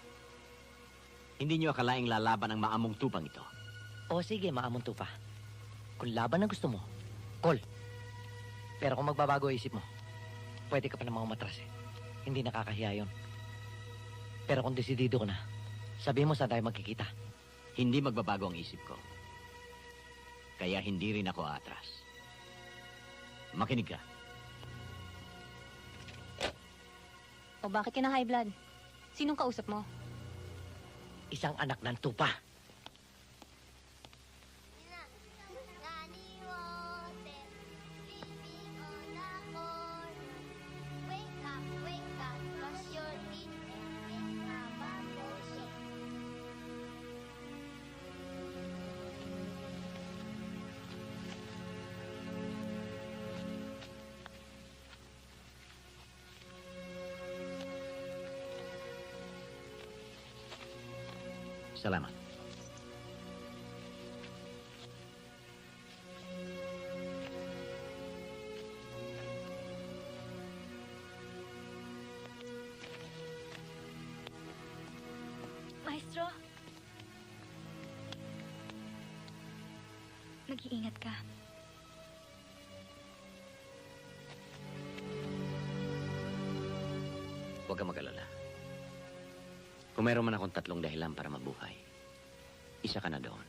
Hindi nyo akalaing lalaban ang maamong tupang ito. O sige, maamon to pa. Kung laban ang gusto mo, call. Pero kung magbabago isip mo, pwede ka pa namang umatras eh. Hindi nakakahiya yun. Pero kung desidido ko na, sabihin mo saan tayo magkikita. Hindi magbabago ang isip ko. Kaya hindi rin ako aatras. Makinig ka. O bakit ka na high blood? Sinong kausap mo? Isang anak ng tupa. Salamat. Maestro. Mag-iingat ka. Huwag kang mag-alala. Kung meron man akong 3 dahilan para mabuhay, isa ka na doon.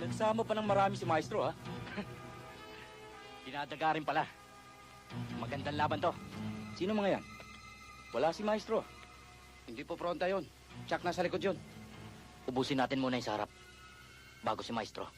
Nagsama pa ng marami si Maestro, ha? Dinadaga rin pala. Magandang laban to. Sino mga yan? Wala si Maestro. Hindi po pronta yon. Chuck, nasa likod yun. Ubusin natin muna yung sa harap. Bago si Maestro.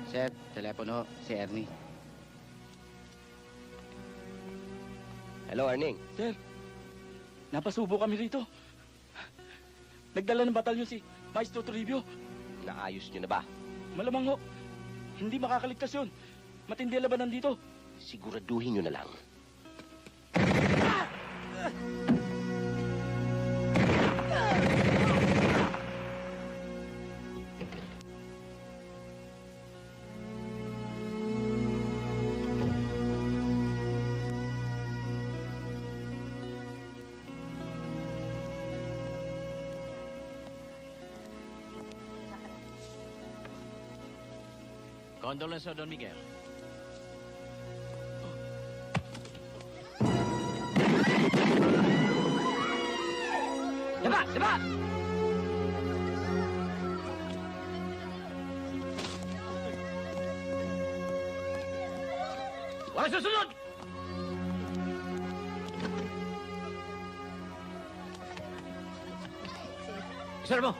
Sir, telepono, si Ernie. Hello, Arning. Sir, napasubo kami rito. Nagdala ng batalyon si Maestro Toribio. Naayos nyo na ba? Malamang ho, hindi makakaligtas yun. Matindi ang labanan dito. Siguraduhin nyo na lang. Condolence, Don Miguel. Diba? Diba? Huwag susunod! Sir mo!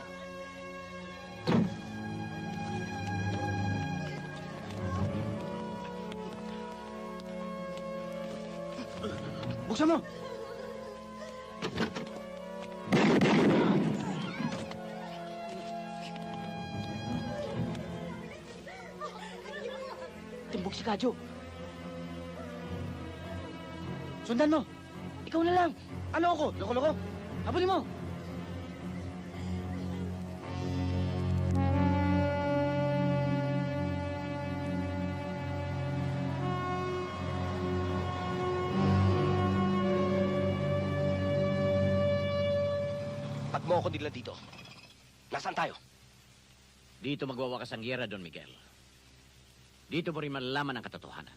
Buksan mo! Timbog si Kadyo. Sundan mo. Ikaw na lang. Ano ako? Loko-loko? Habulin mo. Pag mo ako nila dito, nasaan tayo? Dito magwawakas ang giyera, Don Miguel. Dito mo rin malalaman ang katotohanan.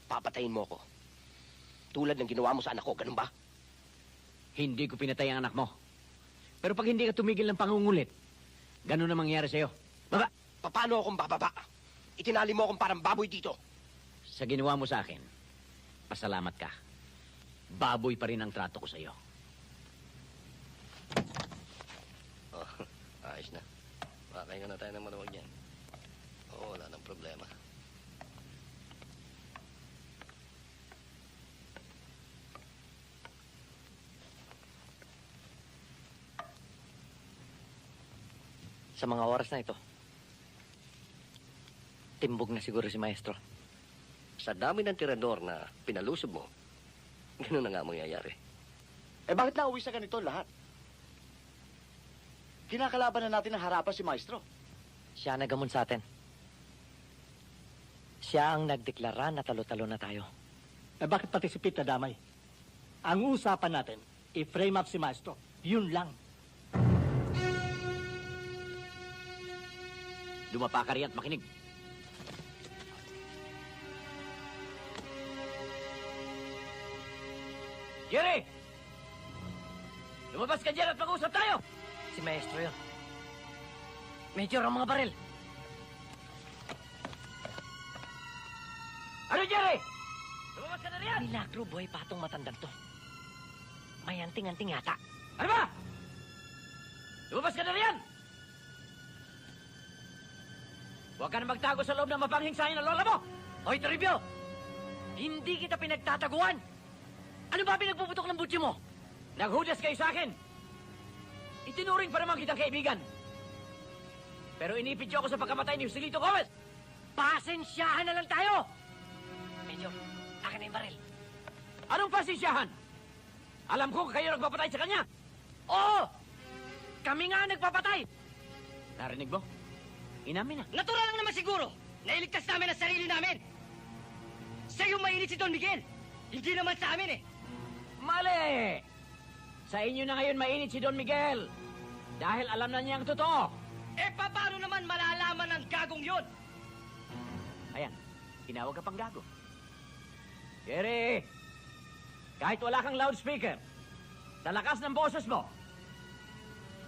Papatayin mo ako. Tulad ng ginawa mo sa anak ko, ganun ba? Hindi ko pinatay ang anak mo. Pero pag hindi ka tumigil ng pangungulit, ganun na mangyari sa'yo. Baba! Paano akong bababa? Itinali mo akong parang baboy dito. Sa ginawa mo sa akin, pasalamat ka. Baboy pa rin ang trato ko sa'yo. Oh, ayos na. Makahinga na tayo ng maluwag yan. Oo, wala nang problema. Sa mga oras na ito, timbog na siguro si Maestro. Sa dami ng tirador na pinalusob mo, ganun na nga mangyayari. Eh bakit nauwi sa ganito lahat? Kinakalaban na natin ang harapan si Maestro. Siya nagamon sa atin. Siya ang nagdeklara na talo-talo na tayo. Eh bakit pati si Pete nadamay? Ang usapan natin, i-frame up si Maestro. Yun lang. Dumapa ka rin at makinig. Jerry! Lumabas ka dyan at mag-usap tayo! Si Maestro yun. Major ang mga baril. Ano, Jerry? Lumabas ka na riyan! Milagro, boy, patong matandang to. May anting-anting yata. Ano ba? Lumabas ka na riyan! Huwag ka na magtago sa loob ng mapanghing sahin ng lola mo! Hoy, Toribio! Hindi kita pinagtataguan! Ano ba pinagpuputok ng butsi mo? Naghudas kayo sa akin! Itinuring pa naman kitang kaibigan. Pero inipit niyo ako sa pagkamatay ni Joselito Gomez! Pasensyahan na lang tayo! Medyo, akin na yung baril. Anong pasensyahan? Alam ko kayo nagpapatay sa kanya! Oo! Kami nga nagpapatay! Narinig mo? Inamin na. Natural lang naman siguro! Nailigtas namin ang sarili namin! Sa'yo mainit si Don Miguel! Hindi naman sa amin eh! Mali! Sa inyo na ngayon mainit si Don Miguel. Dahil alam na niya ang totoo. Eh, paano naman malalaman ng gagong yun? Ayan, tinawag ka pang gago. Jerry! Kahit wala kang loudspeaker, sa lakas ng boses mo,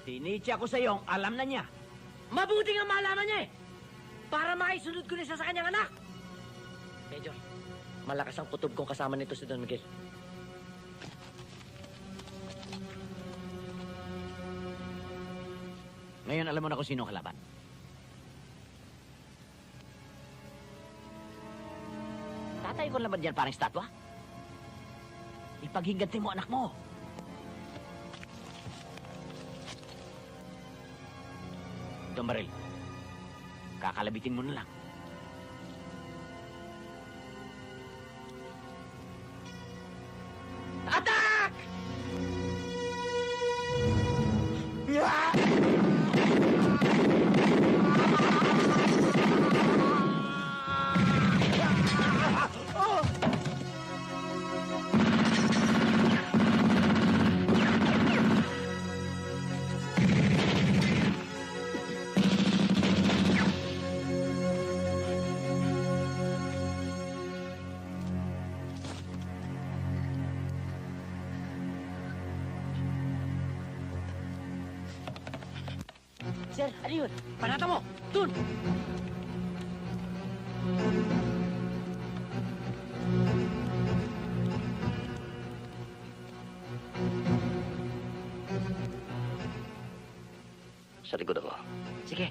tinitya ko sa iyong alam na niya. Mabuti nga malaman niya eh! Para maisunod ko na siya sa kanyang anak! Major, malakas ang kutob kong kasama nito si Don Miguel. Ngayon alam mo na kung sino ang kalaban. Tatay ko naman dyan parang estatwa. Ipaghiganti mo anak mo. Don Baril, kakalabitin mo na lang. Attack! Sir, ano yun? Panata mo! Dun! Sa likod ako. Sige.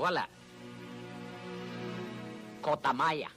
Wala. Kotamaya.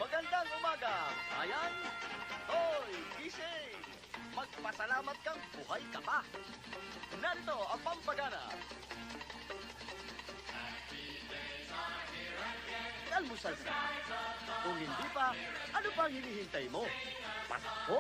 Magandang umaga, bayan! Hoy, gising! Magpasalamat kang buhay ka pa! Narito ang pampagana! Almusal ka! Kung hindi pa, ano pang hinihintay mo? Pasko?